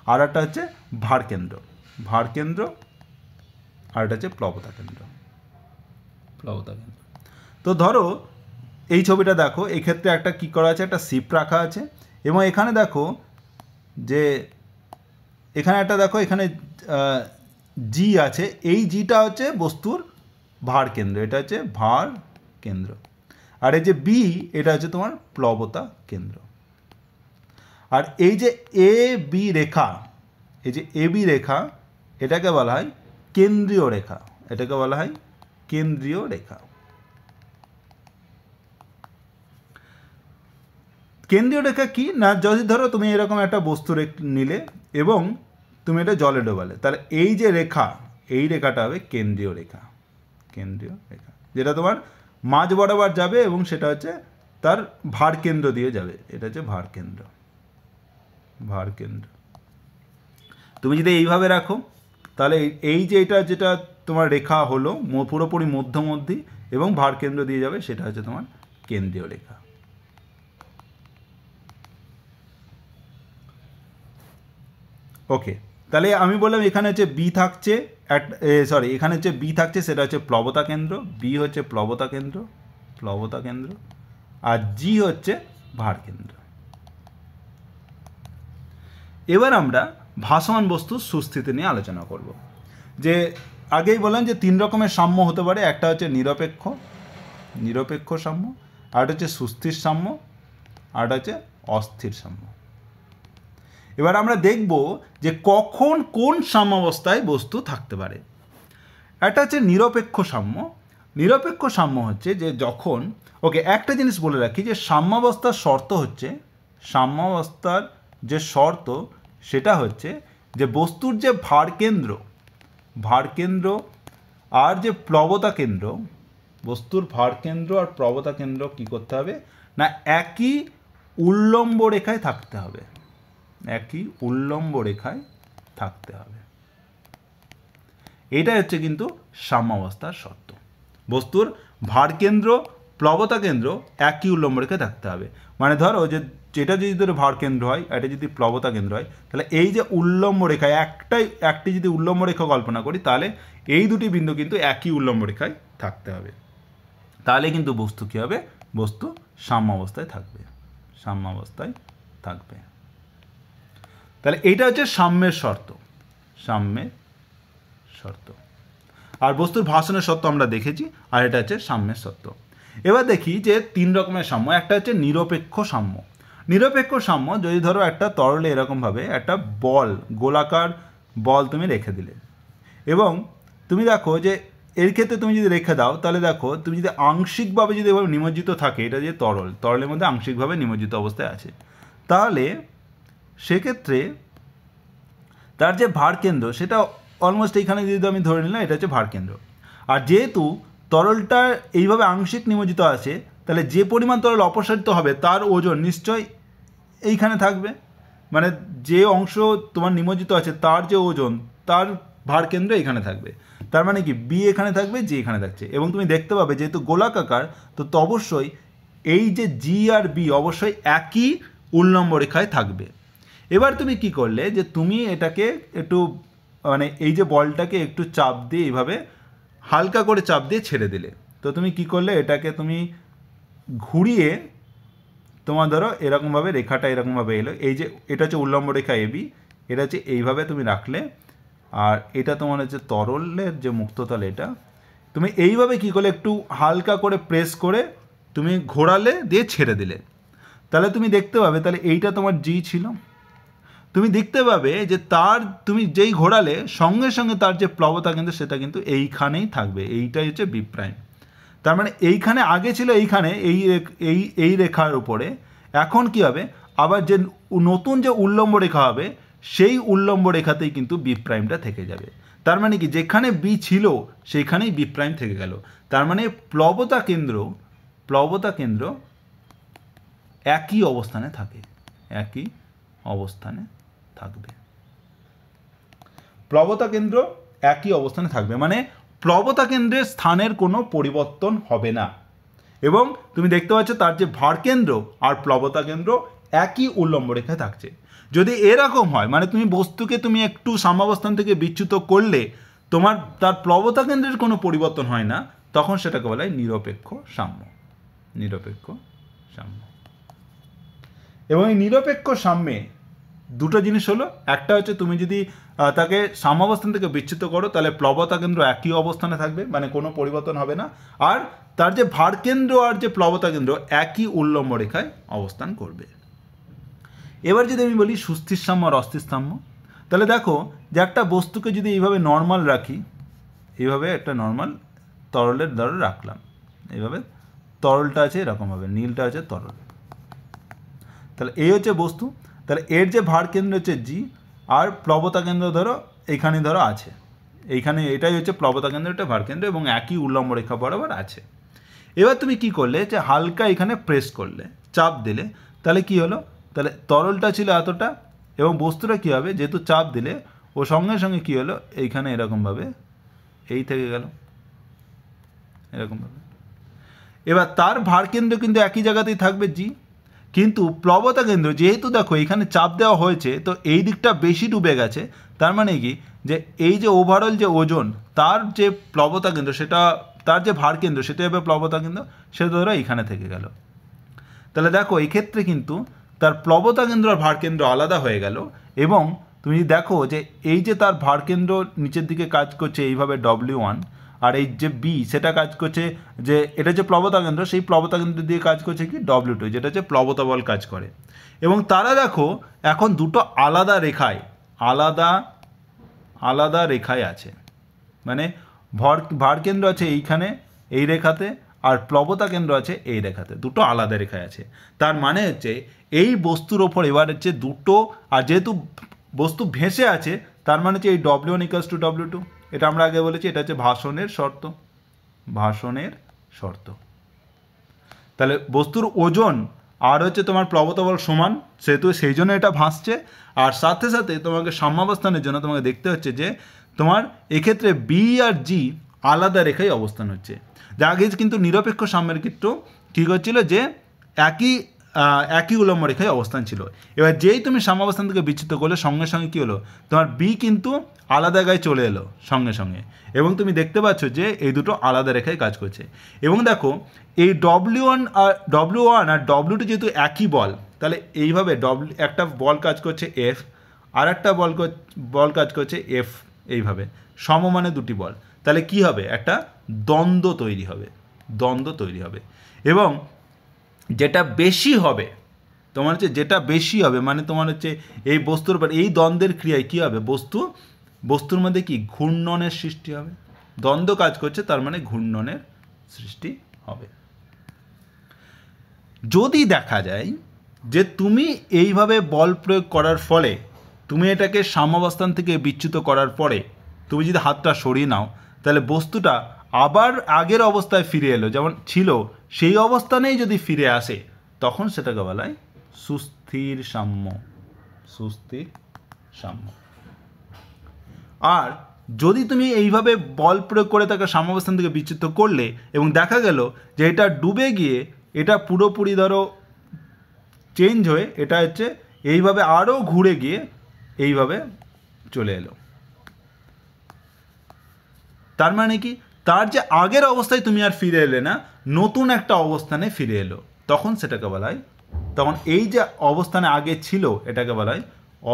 আর একটা হচ্ছে ভার কেন্দ্র, আর একটা হচ্ছে প্লবতা কেন্দ্র। তো ধরো এই ছবিটা দেখো, এক্ষেত্রে একটা কী করা আছে? একটা শিপ রাখা আছে, এবং এখানে দেখো যে এখানে জি আছে। এই জিটা হচ্ছে বস্তুর ভার কেন্দ্র, এটা হচ্ছে ভার কেন্দ্র। আর এই যে বি, এটা হচ্ছে তোমার প্লবতা কেন্দ্র। আর এই যে এ বি রেখা, এটাকে বলা হয় কেন্দ্রীয় রেখা। কেন্দ্রীয় রেখা কি না? যদি ধরো তুমি এরকম একটা বস্তু নিলে এবং তুমি এটা জলে ডোবালে, তাহলে এই যে রেখা, এই রেখাটা হবে কেন্দ্রীয় রেখা, যেটা তোমার মাঝ বরাবর যাবে এবং সেটা হচ্ছে তার ভার কেন্দ্র দিয়ে যাবে। এটা হচ্ছে ভার কেন্দ্র। তুমি যদি এইভাবে রাখো তাহলে এই যে এটা যেটা তোমার রেখা হলো পুরোপুরি মধ্যমধ্যী এবং ভার কেন্দ্র দিয়ে যাবে, সেটা হচ্ছে তোমার কেন্দ্রীয় রেখা। ওকে, তাহলে আমি বললাম এখানে হচ্ছে বি থাকছে, এখানে হচ্ছে বি থাকছে, সেটা হচ্ছে প্লবতা কেন্দ্র। বি হচ্ছে প্লবতা কেন্দ্র, আর জি হচ্ছে ভার কেন্দ্র। এবার আমরা ভাসমান বস্তুর সুস্থিতি নিয়ে আলোচনা করব। যে আগেই বললাম যে 3 রকমের সাম্য হতে পারে। একটা হচ্ছে নিরপেক্ষ সাম্য, আর একটা হচ্ছে সুস্থির সাম্য, আর একটা হচ্ছে অস্থির সাম্য। এবার আমরা দেখব যে কখন কোন সাম্যাবস্থায় বস্তু থাকতে পারে। একটা হচ্ছে নিরপেক্ষ সাম্য হচ্ছে যে যখন, একটা জিনিস বলে রাখি, যে সাম্যাবস্থার যে শর্ত সেটা হচ্ছে যে বস্তুর যে ভার কেন্দ্র আর যে প্লবতা কেন্দ্র, বস্তুর ভার কেন্দ্র আর প্লবতা কেন্দ্র কী করতে হবে না? একই উল্লম্ব রেখায় থাকতে হবে। এটাই হচ্ছে কিন্তু সাম্যাবস্থার শর্ত। বস্তুর ভার কেন্দ্র, প্লবতা কেন্দ্র একই উল্লম্ব রেখায় থাকতে হবে। মানে ধরো যে যেটা যদি ধরো ভার কেন্দ্র হয়, এটা যদি প্লবতা কেন্দ্র হয়, তাহলে এই যে উল্লম্ব রেখায় একটি যদি উল্লম্ব রেখা কল্পনা করি, তাহলে এই দুটি বিন্দু কিন্তু একই উল্লম্ব রেখায় থাকতে হবে। তাহলে কিন্তু বস্তু কী হবে? বস্তু সাম্যাবস্থায় থাকবে, সাম্যাবস্থায় থাকবে। তাহলে এইটা হচ্ছে সাম্যের শর্ত, সাম্যের শর্ত। আর বস্তুর ভাসনের শর্ত আমরা দেখেছি, আর এটা হচ্ছে সাম্যের শর্ত। এবার দেখি যে 3 রকমের সাম্য। একটা হচ্ছে নিরপেক্ষ সাম্য। নিরপেক্ষ সাম্য, যদি ধরো একটা তরলে এরকমভাবে একটা বল, গোলাকার বল তুমি রেখে দিলে, এবং তুমি দেখো যে এর ক্ষেত্রে তুমি যদি রেখে দাও, তাহলে দেখো তুমি যদি আংশিকভাবে যদি এভাবে নিমজ্জিত থাকে, এটা যে তরলের মধ্যে আংশিকভাবে নিমজ্জিত অবস্থায় আছে, তাহলে সেক্ষেত্রে তার যে ভার কেন্দ্র সেটা অলমোস্ট এইখানে যদি আমি ধরে নিলাম, এটা হচ্ছে ভার কেন্দ্র। আর যেহেতু তরলটা এইভাবে আংশিক নিমজ্জিত আছে, তাহলে যে পরিমাণ তরল অপসারিত হবে তার ওজন নিশ্চয়ই এইখানে থাকবে। মানে যে অংশ তোমার নিমজ্জিত আছে তার যে ওজন, তার ভার কেন্দ্র এখানে থাকবে। তার মানে কি বি এখানে থাকবে, জি এখানে থাকছে। এবং তুমি দেখতে পাবে যেহেতু গোলাকার, তো অবশ্যই এই যে জি আর বি অবশ্যই একই উল্লম্ব রেখায় থাকবে। এবার তুমি কি করলে, যে তুমি এটাকে একটু মানে এই যে বলটাকে একটু চাপ দিয়ে এইভাবে হালকা করে চাপ দিয়ে ছেড়ে দিলে। তো তুমি কি করলে, এটাকে তুমি ঘুরিয়ে তোমার ধরো এরকমভাবে রেখাটা এরকমভাবে এলো, এই যে এটা হচ্ছে উল্লম্ব রেখা এবি, এটা হচ্ছে এইভাবে তুমি রাখলে, আর এটা তোমার হচ্ছে তরলের যে মুক্ততল, এটা তুমি এইভাবে কি করলে একটু হালকা করে প্রেস করে তুমি ঘোরালে, দিয়ে ছেড়ে দিলে। তাহলে তুমি দেখতে পাবে, তাহলে এইটা তোমার জি ছিল। তুমি দেখতে পাবে যে তার তুমি যেই ঘোরালে সঙ্গে সঙ্গে তার যে প্লবতা কেন্দ্র সেটা কিন্তু এইখানেই থাকবে, এইটাই হচ্ছে বি প্রাইম। তার মানে এইখানে আগে ছিল এইখানে এই রেখার উপরে, এখন কি হবে, আবার যে নতুন যে উল্লম্ব রেখা হবে সেই উল্লম্ব রেখাতেই কিন্তু বি প্রাইমটা থেকে যাবে। তার মানে কি যেখানে বি ছিল সেইখানেই বি প্রাইম থেকে গেল। তার মানে প্লবতা কেন্দ্র একই অবস্থানে থাকে, একই অবস্থানে থাকবে। প্লবতা কেন্দ্র একই অবস্থানে থাকবে, মানে প্লবতা কেন্দ্রের স্থানের কোনো পরিবর্তন হবে না। এবং তুমি দেখতে পাচ্ছ তার যে ভার কেন্দ্র আর প্লবতা কেন্দ্র একই উল্লম্ব রেখায় থাকছে। যদি এরকম হয়, মানে তুমি বস্তুকে তুমি একটু সাম্যাবস্থান থেকে বিচ্যুত করলে তোমার তার প্লবতা কেন্দ্রের কোনো পরিবর্তন হয় না, তখন সেটাকে বলা হয় নিরপেক্ষ সাম্য, নিরপেক্ষ সাম্য। এবং এই নিরপেক্ষ সাম্যে দুটো জিনিস হলো, একটা হচ্ছে তুমি যদি তাকে সাম্যাবস্থান থেকে বিচ্যুত করো, তাহলে প্লবতা কেন্দ্র একই অবস্থানে থাকবে, মানে কোনো পরিবর্তন হবে না। আর তার যে ভার কেন্দ্র আর যে প্লবতা কেন্দ্র একই উল্লম্ব রেখায় অবস্থান করবে। এবার যদি আমি বলি সুস্থির সাম্য আর অস্থির সাম্য, তাহলে দেখো যে একটা বস্তুকে যদি এইভাবে নর্মাল রাখি, এইভাবে একটা নর্মাল তরলের দ্বারা রাখলাম, এইভাবে তরলটা আছে এরকমভাবে, নীলটা আছে তরল, তাহলে এই হচ্ছে বস্তু। তাহলে এর যে ভার কেন্দ্র হচ্ছে জি, আর প্লবতা কেন্দ্র ধরো এইখানে ধরো আছে, এইখানে এটাই হচ্ছে প্লবতা কেন্দ্র, এটা ভার কেন্দ্র, এবং একই উল্লম্ব রেখা বরাবর আছে। এবার তুমি কি করলে, যে হালকা এখানে প্রেস করলে, চাপ দিলে, তাহলে কি হলো, তাহলে তরলটা ছিল এতটা, এবং বস্তুটা কী হবে, যেহেতু চাপ দিলে ও সঙ্গে সঙ্গে কী হলো, এইখানে এরকমভাবে এই থেকে গেল এরকমভাবে। এবার তার ভার কেন্দ্র কিন্তু একই জায়গাতেই থাকবে জি, কিন্তু প্লবতা কেন্দ্র যেহেতু দেখো এখানে চাপ দেওয়া হয়েছে, তো এই দিকটা বেশি ডুবে গেছে। তার মানে কি, যে এই যে ওভারঅল যে ওজন, তার যে প্লবতা কেন্দ্র সেটা, তার যে ভার কেন্দ্র সেটা হবে প্লবতা কেন্দ্র, সেটা ধরো এইখানে থেকে গেল। তাহলে দেখো এই ক্ষেত্রে কিন্তু তার প্লবতা কেন্দ্র আর ভার কেন্দ্র আলাদা হয়ে গেল। এবং তুমি দেখো যে এই যে তার ভার কেন্দ্র নিচের দিকে কাজ করছে এইভাবে W1, আর এই যে বি সেটা কাজ করছে, যে এটা যে প্লবতা কেন্দ্র, সেই প্লবতা কেন্দ্র দিয়ে কাজ করছে কি W2, যেটা হচ্ছে প্লবতা বল কাজ করে। এবং তারা দেখো এখন দুটো আলাদা রেখায়, আলাদা রেখায় আছে, মানে ভার কেন্দ্র আছে এইখানে এই রেখাতে, আর প্লবতা কেন্দ্র আছে এই রেখাতে, দুটো আলাদা রেখায় আছে। তার মানে হচ্ছে এই বস্তুর ওপর এবার হচ্ছে দুটো, আর যেহেতু বস্তু ভেসে আছে, তার মানে হচ্ছে এই W1 = W2, এটা আমরা আগে বলেছি, এটা হচ্ছে ভাসনের শর্ত, ভাসনের শর্ত। তাহলে বস্তুর ওজন আর হচ্ছে তোমার প্লবতা বল সমান, সেহেতু সেই জন্য এটা ভাসছে। আর সাথে সাথে তোমাকে সাম্যাবস্থানের জন্য তোমাকে দেখতে হচ্ছে যে তোমার এক্ষেত্রে বি আর জি আলাদা রেখায় অবস্থান হচ্ছে। যা আগে কিন্তু নিরপেক্ষ সাম্যের ক্ষেত্রেও কী করছিল, যে একই একই উল্লম্ব রেখায় অবস্থান ছিল। এবার যেই তুমি সাম্যাবস্থান থেকে বিচ্যুত করলে সঙ্গে সঙ্গে কী হলো, তোমার বি কিন্তু আলাদা জায়গায় চলে এলো সঙ্গে সঙ্গে, এবং তুমি দেখতে পাচ্ছ যে এই দুটো আলাদা রেখায় কাজ করছে। এবং দেখো এই W1 আর W2 যেহেতু একই বল, তাহলে এইভাবে একটা বল কাজ করছে F, আর একটা বল কাজ করছে F, এইভাবে সমমানে দুটি বল, তাহলে কি হবে, একটা দ্বন্দ্ব তৈরি হবে। এবং যেটা বেশি হবে তোমার হচ্ছে, মানে তোমার হচ্ছে এই বস্তুর উপর এই দ্বন্দ্বের ক্রিয়ায় কী হবে, বস্তুর মধ্যে কি ঘূর্ণনের সৃষ্টি হবে। দ্বন্দ্ব কাজ করছে, তার মানে ঘূর্ণনের সৃষ্টি হবে। যদি দেখা যায় যে তুমি এইভাবে বল প্রয়োগ করার ফলে, তুমি এটাকে সাম্যাবস্থান থেকে বিচ্যুত করার পরে তুমি যদি হাতটা সরিয়ে নাও, তাহলে বস্তুটা আবার আগের অবস্থায় ফিরে এলো, যেমন ছিল সেই অবস্থানেই যদি ফিরে আসে, তখন সেটাকে বলা হয় সুস্থির সাম্য। আর যদি তুমি এইভাবে বল প্রয়োগ করে তাকে সাম্যাবস্থান থেকে বিচ্যুত করলে এবং দেখা গেল যে এটা ডুবে গিয়ে এটা পুরোপুরি ধরো চেঞ্জ হয়ে এটা হচ্ছে এইভাবে আরও ঘুরে গিয়ে এইভাবে চলে এলো, তার মানে কি, তার যে আগের অবস্থায় তুমি আর ফিরে এলে না, নতুন একটা অবস্থানে ফিরে এলো, তখন সেটাকে বলা হয়, তখন এই যে অবস্থানে আগে ছিল এটাকে বলা হয়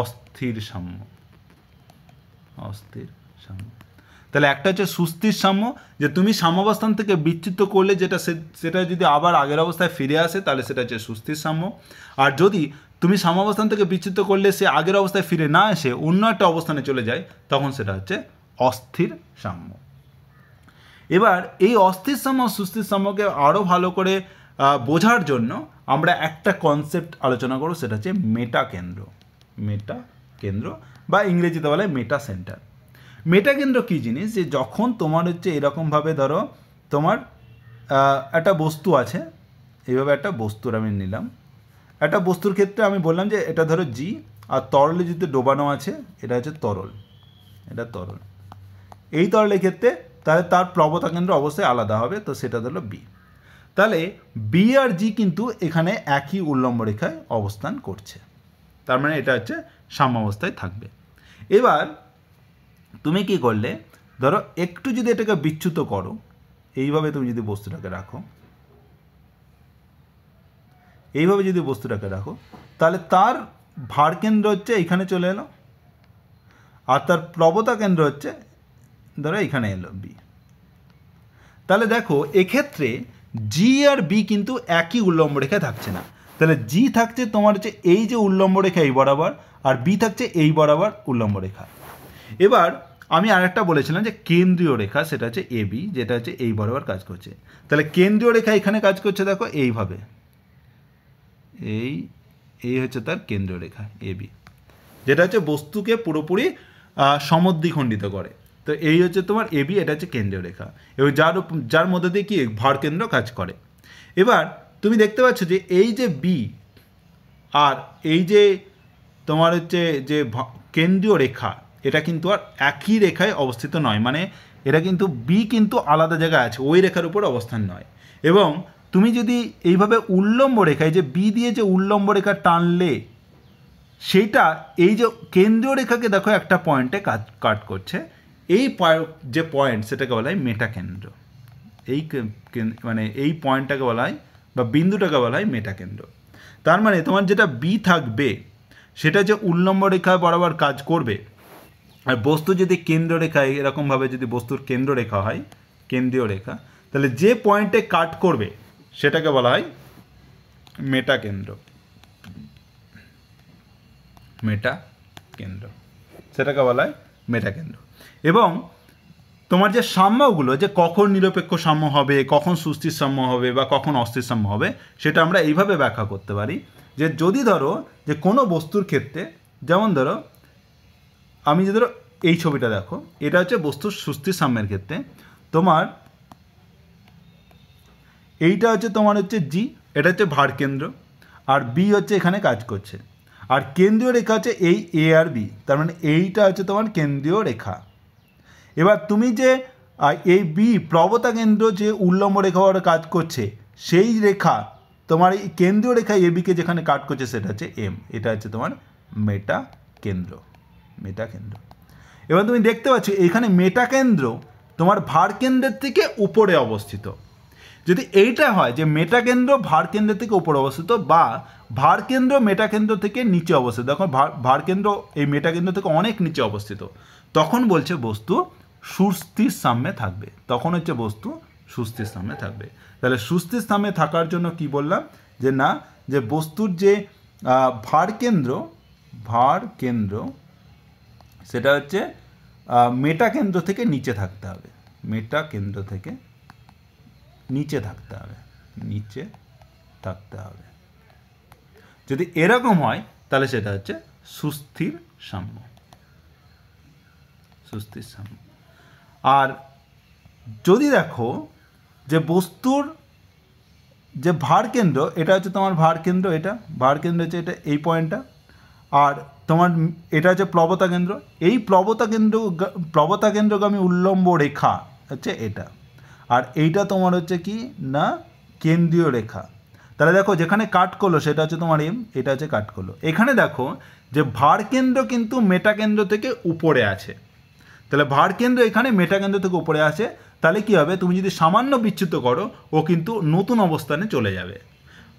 অস্থির সাম্য। তাহলে একটা হচ্ছে সুস্থির সাম্য, যে তুমি সাম্যাবস্থান থেকে বিচ্যুত করলে সেটা যদি আবার আগের অবস্থায় ফিরে আসে, তাহলে সেটা হচ্ছে সুস্থির সাম্য। আর যদি তুমি সাম্যাবস্থান থেকে বিচ্যুত করলে সে আগের অবস্থায় ফিরে না এসে অন্য একটা অবস্থানে চলে যায়, তখন সেটা হচ্ছে অস্থির সাম্য। এবার এই অস্থির সাম্য সুস্থির সাম্যকে আরও ভালো করে বোঝার জন্য আমরা একটা কনসেপ্ট আলোচনা করব, সেটা হচ্ছে মেটা কেন্দ্র বা ইংরেজিতে বলে মেটা সেন্টার। মেটা কেন্দ্র কী জিনিস, যে যখন তোমার হচ্ছে এরকমভাবে ধরো তোমার একটা বস্তু আছে, এইভাবে একটা বস্তুর আমি নিলাম, একটা বস্তুর ক্ষেত্রে আমি বললাম যে এটা ধরো জি, আর তরলে যদি ডোবানো আছে এটা হচ্ছে তরল, এই তরলের ক্ষেত্রে তাহলে তার প্রবতা কেন্দ্র অবশ্যই আলাদা হবে, তো সেটা হলো বি। তাহলে বি আর জি কিন্তু এখানে একই উল্লম্ব রেখায় অবস্থান করছে, তার মানে এটা হচ্ছে সাম্যাবস্থায় থাকবে। এবার তুমি কি করলে, ধরো একটু যদি এটাকে বিচ্যুত করো, এইভাবে তুমি যদি বস্তুটাকে রাখো, তাহলে তার ভার কেন্দ্র হচ্ছে এইখানে চলে এলো, আর তার প্রবতা কেন্দ্র হচ্ছে ধরো এখানে এলো বি। তাহলে দেখো এক্ষেত্রে জি আর বি কিন্তু একই উল্লম্ব রেখায় থাকছে না, তাহলে জি থাকছে তোমার হচ্ছে এই যে উল্লম্ব রেখা এই বরাবর, আর বি থাকছে এই বরাবর উল্লম্ব রেখা। এবার আমি আরেকটা বলেছিলাম যে কেন্দ্রীয় রেখা, সেটা হচ্ছে এ বি, যেটা হচ্ছে এই বরাবর কাজ করছে। তাহলে কেন্দ্রীয় রেখা এখানে কাজ করছে, দেখো এইভাবে, এই হচ্ছে তার কেন্দ্রীয় রেখা এ বি, যেটা হচ্ছে বস্তুকে পুরোপুরি সমদ্বিখণ্ডিত করে। তো এই হচ্ছে তোমার এ বি, এটা হচ্ছে কেন্দ্রীয় রেখা, এবং যার মধ্যে দিয়ে কি ভার কেন্দ্র কাজ করে। এবার তুমি দেখতে পাচ্ছ যে এই যে বি আর এই যে তোমার হচ্ছে যে কেন্দ্রীয় রেখা, এটা কিন্তু আর একই রেখায় অবস্থিত নয়, মানে এটা কিন্তু বি কিন্তু আলাদা জায়গায় আছে, ওই রেখার উপর অবস্থান নয়। এবং তুমি যদি এইভাবে উল্লম্ব রেখায় যে বি দিয়ে যে উল্লম্ব রেখা টানলে, সেইটা এই যে কেন্দ্রীয় রেখাকে দেখো একটা পয়েন্টে কাট করছে, এই যে পয়েন্ট সেটাকে বলা হয় মেটা কেন্দ্র। মানে এই পয়েন্টটাকে বলা হয় বা বিন্দুটাকে বলা হয় মেটা কেন্দ্র। তার মানে তোমার যেটা বি থাকবে সেটা যে উল্লম্ব রেখা বরাবর কাজ করবে, আর বস্তু যদি কেন্দ্র রেখা এরকমভাবে যদি বস্তুর কেন্দ্র রেখা হয়, কেন্দ্রীয় রেখা, তাহলে যে পয়েন্টে কাট করবে সেটাকে বলা হয় মেটা কেন্দ্র, সেটাকে বলা হয় মেটা কেন্দ্র। এবং তোমার যে সাম্যগুলো, যে কখন নিরপেক্ষ সাম্য হবে, কখন সুস্থির সাম্য হবে বা কখন অস্থির সাম্য হবে, সেটা আমরা এইভাবে ব্যাখ্যা করতে পারি যে যদি ধরো যে কোনো বস্তুর ক্ষেত্রে, যেমন ধরো আমি যে ধরো এই ছবিটা দেখো, এটা হচ্ছে বস্তুর সুস্থির সাম্যের ক্ষেত্রে তোমার এইটা হচ্ছে তোমার হচ্ছে জি, এটা হচ্ছে ভার কেন্দ্র, আর বি হচ্ছে এখানে কাজ করছে, আর কেন্দ্রীয় রেখা হচ্ছে এই এ আর বি, তার মানে এইটা হচ্ছে তোমার কেন্দ্রীয় রেখা। এবার তুমি যে এই বি প্রবতা কেন্দ্র যে উল্লম্ব রেখা কাজ করছে, সেই রেখা তোমার এই কেন্দ্রীয় রেখা এবিকে যেখানে কাট করছে সেটা হচ্ছে এম, এটা হচ্ছে তোমার মেটা কেন্দ্র। মেটা কেন্দ্র। এবার তুমি দেখতে পাচ্ছ এখানে মেটা কেন্দ্র তোমার ভার কেন্দ্রের থেকে উপরে অবস্থিত। যদি এইটা হয় যে মেটা কেন্দ্র ভার কেন্দ্রের থেকে উপরে অবস্থিত বা ভার কেন্দ্র মেটা কেন্দ্র থেকে নিচে অবস্থিত, দেখো ভার কেন্দ্র এই মেটা কেন্দ্র থেকে অনেক নিচে অবস্থিত, তখন বলছে বস্তু সুস্থির সাম্যে থাকবে। তখন হচ্ছে বস্তু সুস্থির সাম্যে থাকবে। তাহলে সুস্থির সাম্যে থাকার জন্য কি বললাম যে না, যে বস্তুর যে ভার কেন্দ্র সেটা হচ্ছে মেটা কেন্দ্র থেকে নিচে থাকতে হবে। মেটা কেন্দ্র থেকে নিচে থাকতে হবে, নিচে থাকতে হবে। যদি এরকম হয় তাহলে সেটা হচ্ছে সুস্থির সাম্য। সুস্থির সাম্য। আর যদি দেখো যে বস্তুর যে ভার কেন্দ্র, এটা হচ্ছে তোমার ভার কেন্দ্র, এটা ভার কেন্দ্র হচ্ছে এটা এই পয়েন্টটা, আর তোমার এটা হচ্ছে প্লবতা কেন্দ্র। এই প্লবতা কেন্দ্রগামী উল্লম্ব রেখা হচ্ছে এটা, আর এইটা তোমার হচ্ছে কি না কেন্দ্রীয় রেখা। তাহলে দেখো যেখানে কাট করলো সেটা হচ্ছে তোমার এম, এটা হচ্ছে কাট করলো। এখানে দেখো যে ভার কেন্দ্র কিন্তু মেটা কেন্দ্র থেকে উপরে আছে, তাহলে ভার কেন্দ্র এখানে মেটা কেন্দ্র থেকে উপরে আছে। তাহলে কি হবে, তুমি যদি সামান্য বিচ্যুত করো ও কিন্তু নতুন অবস্থানে চলে যাবে।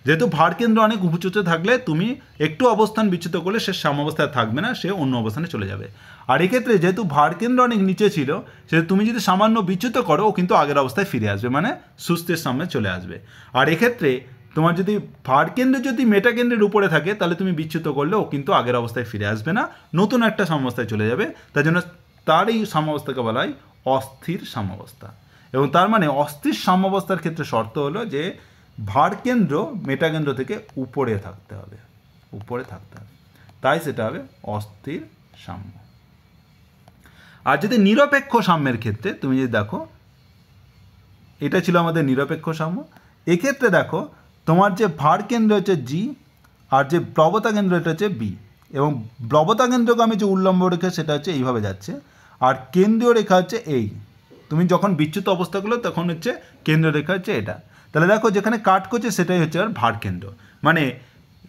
যেহেতু ভার কেন্দ্র অনেক উঁচুতে থাকলে তুমি একটু অবস্থান বিচ্যুত করলে সে সাম্যাবস্থায় থাকবে না, সে অন্য অবস্থানে চলে যাবে। আর এক্ষেত্রে যেহেতু ভার কেন্দ্র অনেক নিচে ছিল, সেহেতু তুমি যদি সামান্য বিচ্যুত করো ও কিন্তু আগের অবস্থায় ফিরে আসবে, মানে সুস্থির সামনে চলে আসবে। আর এক্ষেত্রে তোমার যদি ভার কেন্দ্র যদি মেটা কেন্দ্রের উপরে থাকে তাহলে তুমি বিচ্যুত করলে ও কিন্তু আগের অবস্থায় ফিরে আসবে না, নতুন একটা সাম্যাবস্থায় চলে যাবে। তার জন্য তার এই সাম্যাবস্থাকে বলা হয় অস্থির সাম্যাবস্থা। এবং তার মানে অস্থির সাম্যাবস্থার ক্ষেত্রে শর্ত হলো যে ভার কেন্দ্র মেটা কেন্দ্র থেকে উপরে থাকতে হবে, উপরে থাকতে হবে, তাই সেটা হবে অস্থির সাম্য। আর যদি নিরপেক্ষ সাম্যের ক্ষেত্রে তুমি যদি দেখো, এটা ছিল আমাদের নিরপেক্ষ সাম্য। এক্ষেত্রে দেখো তোমার যে ভার কেন্দ্র হচ্ছে জি, আর যে প্লবতা কেন্দ্র এটা হচ্ছে বি, এবং প্লবতা কেন্দ্রগামী যে উল্লম্ব রেখা সেটা হচ্ছে এইভাবে যাচ্ছে, আর কেন্দ্রীয় রেখা হচ্ছে এই। তুমি যখন বিচ্যুত অবস্থা করলো তখন হচ্ছে কেন্দ্রীয় রেখা হচ্ছে এটা। তাহলে দেখো যেখানে কাট করছে সেটাই হচ্ছে আর ভার কেন্দ্র, মানে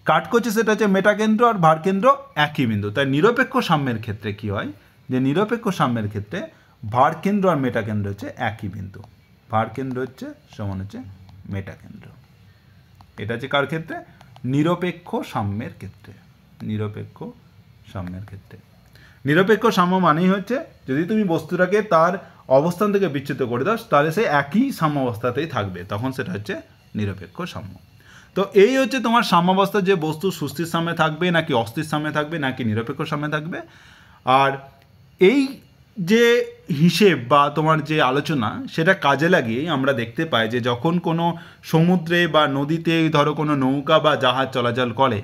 কাট করছে সেটা হচ্ছে মেটা কেন্দ্র আর ভার কেন্দ্র একই বিন্দু। তাই নিরপেক্ষ সাম্যের ক্ষেত্রে কি হয়, যে নিরপেক্ষ সাম্যের ক্ষেত্রে ভার কেন্দ্র আর মেটা কেন্দ্র হচ্ছে একই বিন্দু। ভার কেন্দ্র হচ্ছে সমান হচ্ছে মেটা কেন্দ্র। এটা হচ্ছে কার ক্ষেত্রে, নিরপেক্ষ সাম্যের ক্ষেত্রে। নিরপেক্ষ সাম্যের ক্ষেত্রে নিরপেক্ষ সাম্য মানেই হচ্ছে যদি তুমি বস্তুটাকে তার অবস্থান থেকে বিচ্যুত করে দাও তাহলে সে একই সাম্যাবস্থাতেই থাকবে, তখন সেটা হচ্ছে নিরপেক্ষ সাম্য। তো এই হচ্ছে তোমার সাম্যাবস্থা, যে বস্তু সুস্থির সাম্যে থাকবে নাকি অস্থির সাম্যে থাকবে নাকি নিরপেক্ষ সাম্যে থাকবে। আর এই যে হিসেব বা তোমার যে আলোচনা সেটা কাজে লাগিয়েই আমরা দেখতে পাই যে যখন কোনো সমুদ্রে বা নদীতে ধরো কোনো নৌকা বা জাহাজ চলাচল করে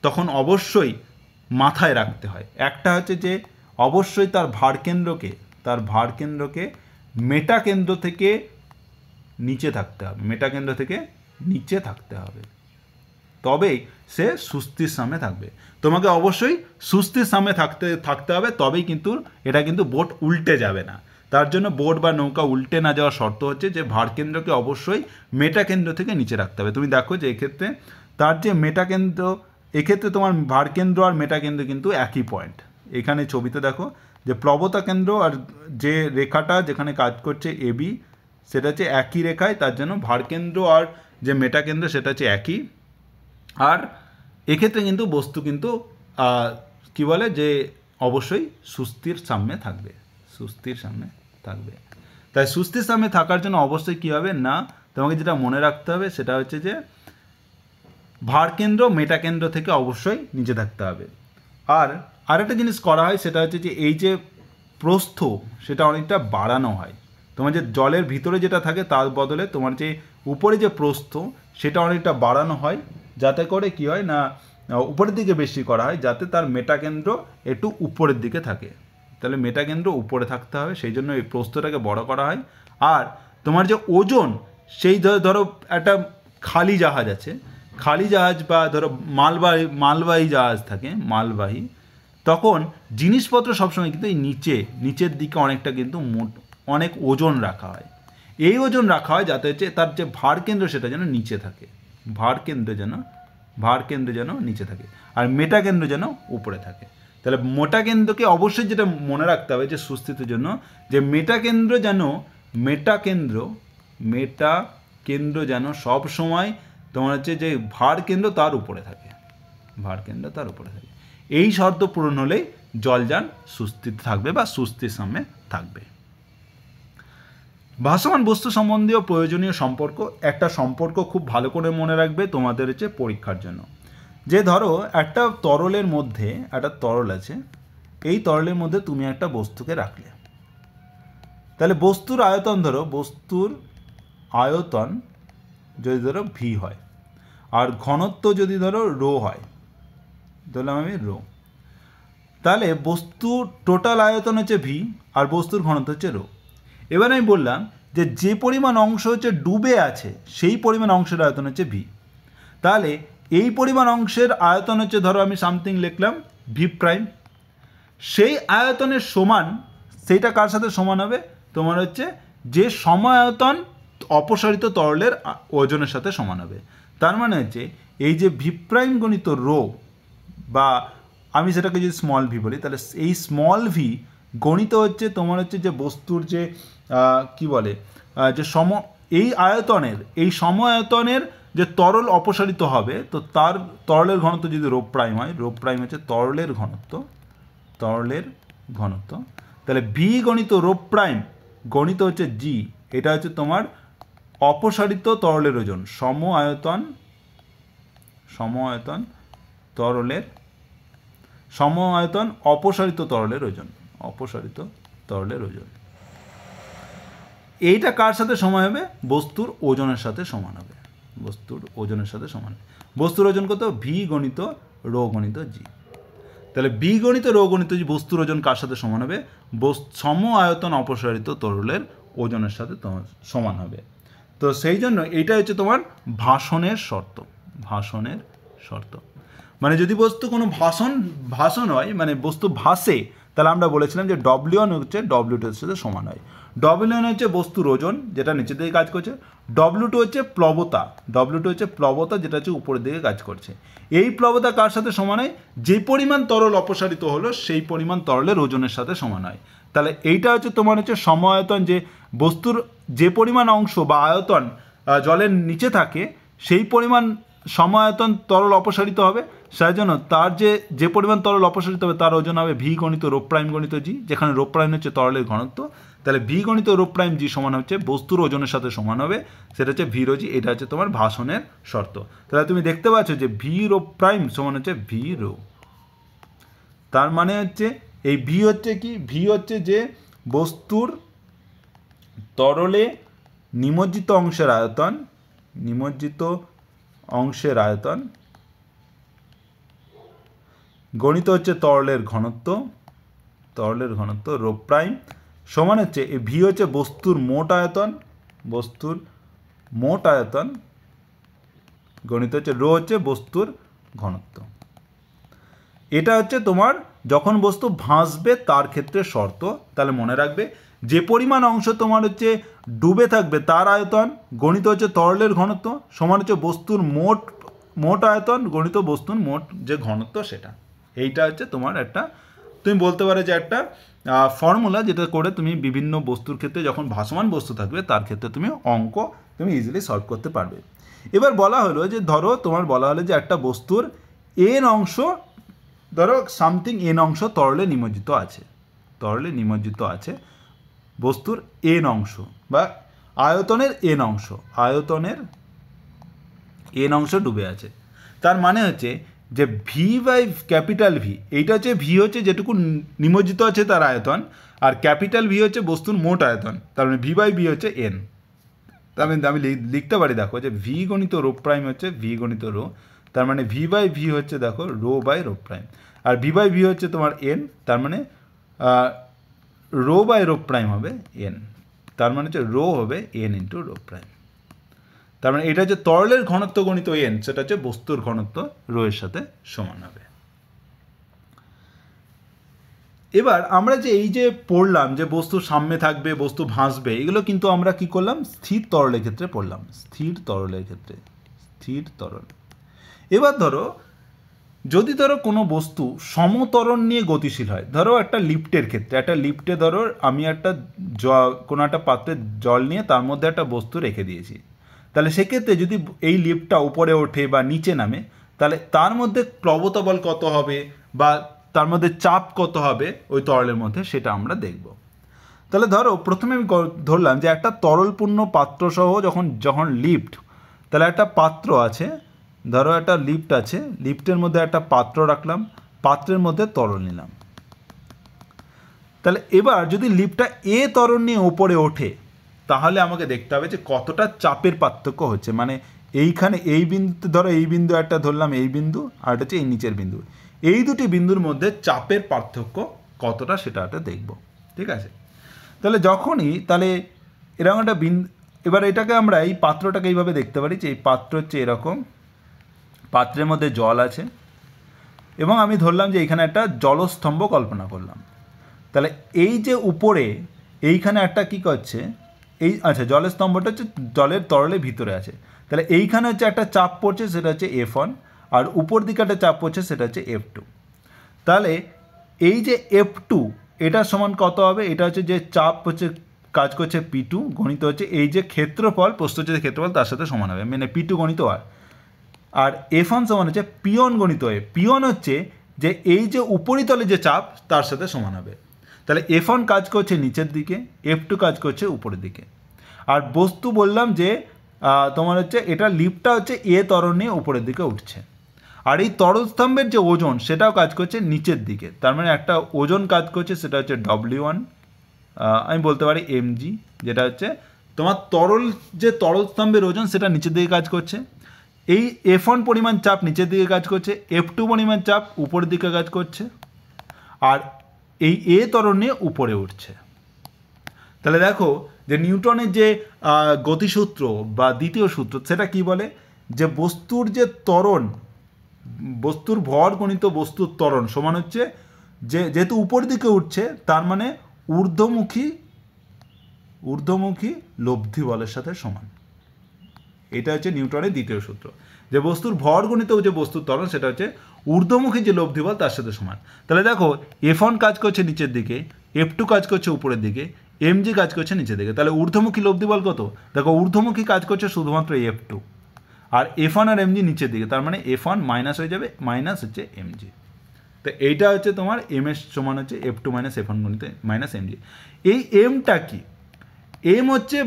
তখন অবশ্যই মাথায় রাখতে হয় একটা হচ্ছে যে অবশ্যই তার ভার কেন্দ্রকে মেটা কেন্দ্র থেকে নিচে থাকতে হবে, মেটা কেন্দ্র থেকে নিচে থাকতে হবে, তবেই সে সুস্থির সামনে থাকবে। তোমাকে অবশ্যই সুস্থির সামনে থাকতে হবে, তবেই কিন্তু এটা কিন্তু বোট উল্টে যাবে না। তার জন্য বোট বা নৌকা উল্টে না যাওয়ার শর্ত হচ্ছে যে ভার কেন্দ্রকে অবশ্যই মেটা কেন্দ্র থেকে নিচে রাখতে হবে। তুমি দেখো যে এক্ষেত্রে তার যে মেটা কেন্দ্র, এক্ষেত্রে তোমার ভার কেন্দ্র আর মেটা কেন্দ্র কিন্তু একই পয়েন্ট। এখানে ছবিতে দেখো যে প্লবতা কেন্দ্র আর যে রেখাটা যেখানে কাজ করছে এবি সেটা হচ্ছে একই রেখায়, তার জন্য ভার কেন্দ্র আর যে মেটা কেন্দ্র সেটা হচ্ছে একই। আর এক্ষেত্রে কিন্তু বস্তু কিন্তু কি বলে যে অবশ্যই সুস্থির সামনে থাকবে, সুস্থির সামনে থাকবে। তাই সুস্থির সামনে থাকার জন্য অবশ্যই কী হবে না, তোমাকে যেটা মনে রাখতে হবে সেটা হচ্ছে যে ভার কেন্দ্র মেটা কেন্দ্র থেকে অবশ্যই নিচে থাকতে হবে। আর আরেকটা জিনিস করা হয় সেটা হচ্ছে যে এই যে প্রস্থ সেটা অনেকটা বাড়ানো হয়। তোমার যে জলের ভিতরে যেটা থাকে তার বদলে তোমার যে উপরে যে প্রস্থ সেটা অনেকটা বাড়ানো হয়, যাতে করে কি হয় না উপরের দিকে বেশি করা হয়, যাতে তার মেটা কেন্দ্র একটু উপরের দিকে থাকে। তাহলে মেটা কেন্দ্র উপরে থাকতে হবে, সেই জন্য এই প্রস্থটাকে বড় করা হয়। আর তোমার যে ওজন, সেই ধরো একটা খালি জাহাজ আছে, খালি জাহাজ বা ধরো মালবাহী জাহাজ থাকে, মালবাহী, তখন জিনিসপত্র সবসময় কিন্তু এই নিচের দিকে অনেকটা কিন্তু অনেক ওজন রাখা হয়। এই ওজন রাখা হয় যাতে হচ্ছে তার যে ভার কেন্দ্র সেটা যেন নিচে থাকে, ভার কেন্দ্র যেন নিচে থাকে, আর মেটা কেন্দ্র যেন উপরে থাকে। তাহলে মোটা কেন্দ্রকে অবশ্যই যেটা মনে রাখতে হবে যে সুস্থিতির জন্য, যে মেটা কেন্দ্র যেন সব সময় তোমার হচ্ছে যে ভার কেন্দ্র তার উপরে থাকে, এই শর্ত পূরণ হলেই জলযান সুস্থিত থাকবে বা সুস্থির সামনে থাকবে। ভাসমান বস্তু সম্বন্ধীয় প্রয়োজনীয় সম্পর্ক, একটা সম্পর্ক খুব ভালো করে মনে রাখবে তোমাদের হচ্ছে পরীক্ষার জন্য। যে ধরো একটা তরলের মধ্যে একটা তরল আছে, এই তরলের মধ্যে তুমি একটা বস্তুকে রাখলে, তাহলে বস্তুর আয়তন যদি ধরো ভি হয়, আর ঘনত্ব যদি ধরো রো হয়, ধরলাম আমি রো, তাহলে বস্তুর টোটাল আয়তন হচ্ছে ভি আর বস্তুর ঘনত্ব হচ্ছে রো। এবার আমি বললাম যে পরিমাণ অংশ হচ্ছে ডুবে আছে সেই পরিমাণ অংশের আয়তন হচ্ছে ভি। তাহলে এই পরিমাণ অংশের আয়তন হচ্ছে ধরো আমি সামথিং লিখলাম ভি প্রাইম, সেই আয়তনের সমান, সেইটা কার সাথে সমান হবে, তোমার হচ্ছে যে সমায়তন অপসারিত তরলের ওজনের সাথে সমান হবে। তার মানে হচ্ছে এই যে ভি প্রাইম গণিত রো, বা আমি সেটাকে যদি স্মল ভি বলি, তাহলে এই স্মল ভি গণিত হচ্ছে তোমার হচ্ছে যে বস্তুর যে কি বলে যে এই সম আয়তনের যে তরল অপসারিত হবে, তো তার তরলের ঘনত্ব যদি রো প্রাইম হয়, রো প্রাইম হচ্ছে তরলের ঘনত্ব, তাহলে ভি গণিত রো প্রাইম গণিত হচ্ছে জি, এটা হচ্ছে তোমার অপসারিত তরলের ওজন, সম আয়তন অপসারিত তরলের ওজন, এইটা কার সাথে সমান হবে, বস্তুর ওজনের সাথে সমান হবে, বস্তুর ওজন কত, ভি গণিত রো গণিত জি। তাহলে ভি গণিত রো গণিত জি বস্তুর ওজন কার সাথে সমান হবে, সম আয়তন অপসারিত তরলের ওজনের সাথে সমান হবে। তো সেই জন্য এইটা হচ্ছে তোমার ভাসনের শর্ত। মানে যদি বস্তু কোনো ভাসন হয়, মানে বস্তু ভাসে, তাহলে আমরা বলেছিলাম যে W1 হচ্ছে W2 এর সাথে সমান হয়। W1 হচ্ছে বস্তুর ওজন যেটা নিচের দিকে কাজ করছে, W2 হচ্ছে প্লবতা যেটা হচ্ছে উপরের দিকে কাজ করছে। এই প্লবতা কার সাথে সমান হয়, যে পরিমাণ তরল অপসারিত হলো সেই পরিমাণ তরলের ওজনের সাথে সমান হয়। তাহলে এইটা হচ্ছে তোমার হচ্ছে সমায়তন, যে বস্তুর যে পরিমাণ অংশ বা আয়তন জলের নিচে থাকে সেই পরিমাণ সমায়তন তরল অপসারিত হবে, সেই জন্য তার যে পরিমাণ তরল অপসারিত হবে তার ওজন হবে ভি গণিত রো প্রাইম গণিত জি, যেখানে রো প্রাইম হচ্ছে তরলের ঘনত্ব। তাহলে ভি গণিত রো প্রাইম জি সমান হচ্ছে বস্তুর ওজনের সাথে সমান হবে, সেটা হচ্ছে ভি রো জি। এটা হচ্ছে তোমার ভাসনের শর্ত। তাহলে তুমি দেখতে পাচ্ছ যে ভি রো প্রাইম সমান হচ্ছে ভি রো। তার মানে হচ্ছে এই ভি হচ্ছে কি, ভি হচ্ছে যে বস্তুর তরলে নিমজ্জিত অংশের আয়তন গণিত হচ্ছে তরলের ঘনত্ব রো প্রাইম সমান হচ্ছে এই ভি হচ্ছে বস্তুর মোট আয়তন গণিত হচ্ছে রো হচ্ছে বস্তুর ঘনত্ব। এটা হচ্ছে তোমার যখন বস্তু ভাসবে তার ক্ষেত্রে শর্ত। তাহলে মনে রাখবে যে পরিমাণ অংশ তোমার হচ্ছে ডুবে থাকবে তার আয়তন গণিত হচ্ছে তরলের ঘনত্ব সমান হচ্ছে বস্তুর মোট আয়তন গণিত বস্তুর মোট যে ঘনত্ব সেটা। এইটা হচ্ছে তোমার একটা, তুমি বলতে পারো যে একটা ফর্মুলা, যেটা করে তুমি বিভিন্ন বস্তুর ক্ষেত্রে যখন ভাসমান বস্তু থাকবে তার ক্ষেত্রে তুমি অঙ্ক তুমি ইজিলি সলভ করতে পারবে। এবার বলা হলো যে ধরো তোমার বলা হলো যে একটা বস্তুর এন অংশ, ধরো সামথিং এন অংশ তরলে নিমজ্জিত আছে বস্তুর এন অংশ বা আয়তনের এন অংশ ডুবে আছে। তার মানে হচ্ছে যে ভি বাই ক্যাপিটাল ভি, এইটা হচ্ছে ভি হচ্ছে যেটুকু নিমজ্জিত আছে তার আয়তন, আর ক্যাপিটাল ভি হচ্ছে বস্তুর মোট আয়তন, তার মানে ভি বাই ভি হচ্ছে এন। তার মানে আমি লিখতে পারি, দেখো যে ভি গণিত রো প্রাইম হচ্ছে ভি গণিত রো, তার মানে ভি বাই ভি হচ্ছে দেখো রো বাই রো প্রাইম, আর ভি বাই ভি হচ্ছে তোমার এন, তার মানে রো বাই রো প্রাইম হবে এন, তার মানে হচ্ছে রো হবে এন ইন্টু রো প্রাইম। তার মানে এটা হচ্ছে তরলের ঘনত্ব গণিত এন, সেটা হচ্ছে বস্তুর ঘনত্ব রো এর সাথে সমান হবে। এবার আমরা যে এই যে পড়লাম যে বস্তু সামনে থাকবে, বস্তু ভাসবে, এগুলো কিন্তু আমরা কি করলাম স্থির তরলের ক্ষেত্রে পড়লাম, স্থির স্থির তরল। এবার ধরো যদি ধরো কোনো বস্তু সমত্বরণ নিয়ে গতিশীল হয়, ধরো একটা লিফটের ক্ষেত্রে, একটা লিফটে ধরো আমি একটা কোনো একটা পাত্রে জল নিয়ে তার মধ্যে একটা বস্তু রেখে দিয়েছি, তাহলে সেক্ষেত্রে যদি এই লিফটটা উপরে ওঠে বা নিচে নামে, তাহলে তার মধ্যে প্লবতা বল কত হবে বা তার মধ্যে চাপ কত হবে ওই তরলের মধ্যে, সেটা আমরা দেখব। তাহলে ধরো প্রথমে আমি ধরলাম যে একটা তরলপূর্ণ পাত্রসহ যখন লিফট, তাহলে একটা পাত্র আছে, ধরো একটা লিফট আছে, লিফটের মধ্যে একটা পাত্র রাখলাম, পাত্রের মধ্যে তরল নিলাম। তাহলে এবার যদি লিফটটা এ তরল নিয়ে ওপরে ওঠে, তাহলে আমাকে দেখতে হবে যে কতটা চাপের পার্থক্য হচ্ছে, মানে এইখানে এই বিন্দুতে ধরো এই বিন্দু একটা ধরলাম, এই বিন্দু, আর এটা হচ্ছে এই নিচের বিন্দু, এই দুটি বিন্দুর মধ্যে চাপের পার্থক্য কতটা সেটা একটা দেখব। ঠিক আছে, তাহলে যখনই তাহলে এরকম একটা বিন্দু, এবার এটাকে আমরা এই পাত্রটাকে এইভাবে দেখতে পারি যে এই পাত্র হচ্ছে এরকম, পাত্রের মধ্যে জল আছে এবং আমি ধরলাম যে এইখানে একটা জলস্তম্ভ কল্পনা করলাম। তাহলে এই যে উপরে এইখানে একটা কি করছে, এই আচ্ছা জলের স্তম্ভটা হচ্ছে জলের তরলের ভিতরে আছে, তাহলে এইখানে হচ্ছে একটা চাপ পড়ছে, সেটা হচ্ছে F1, আর উপর দিকে একটা চাপ পড়ছে, সেটা হচ্ছে F2। তাহলে এই যে F2 এটা সমান কত হবে, এটা হচ্ছে যে চাপ হচ্ছে কাজ করছে P2 গণিত হচ্ছে এই যে ক্ষেত্রফল, প্রস্থ যে ক্ষেত্রফল তার সাথে সমান হবে, মানে P2 গণিত আর F1 সমান হচ্ছে P1 গণিত এ। P1 হচ্ছে যে এই যে উপরিতলে যে চাপ তার সাথে সমান হবে। তাহলে F1 কাজ করছে নিচের দিকে, F2 কাজ করছে উপরের দিকে। আর বস্তু বললাম যে তোমার হচ্ছে এটা লিফটটা হচ্ছে এ তরল নিয়ে উপরের দিকে উঠছে, আর এই তরল স্তম্ভের যে ওজন সেটাও কাজ করছে নিচের দিকে, তার মানে একটা ওজন কাজ করছে, সেটা হচ্ছে W1, আমি বলতে পারি mg, যেটা হচ্ছে তোমার তরল স্তম্ভের ওজন সেটা নিচের দিকে কাজ করছে। এই F1 পরিমাণ চাপ নিচের দিকে কাজ করছে, F2 পরিমাণ চাপ উপরের দিকে কাজ করছে, আর এই এ তরল নিয়ে উপরে উঠছে। তাহলে দেখো যে নিউটনের যে গতিসূত্র বা দ্বিতীয় সূত্র সেটা কি বলে, যে বস্তুর যে ত্বরণ, বস্তুর ভর গণিত বস্তুর ত্বরণ সমান হচ্ছে যেহেতু উপর দিকে উঠছে তার মানে ঊর্ধ্বমুখী লব্ধি বলের সাথে সমান। এটা হচ্ছে নিউটনের দ্বিতীয় সূত্র, যে বস্তুর ভর গণিত যে বস্তুর ত্বরণ সেটা হচ্ছে ঊর্ধ্বমুখী যে লব্ধি বল তার সাথে সমান। তাহলে দেখো F1 কাজ করছে নিচের দিকে, F2 কাজ করছে উপরের দিকে, mg কাজ করছে নিচের দিকে। তাহলে ঊর্ধ্বমুখী লব্ধি বল কত, দেখো ঊর্ধ্বমুখী কাজ করছে শুধুমাত্র F2, আর F1 আর mg নিচের দিকে, তার মানে F1 মাইনাস হয়ে যাবে, মাইনাস হচ্ছে mg। তো এইটা হচ্ছে তোমার ms সমান হচ্ছে F2 মাইনাস F1 গণিত মাইনাস mg। এই mটা কি, m হচ্ছে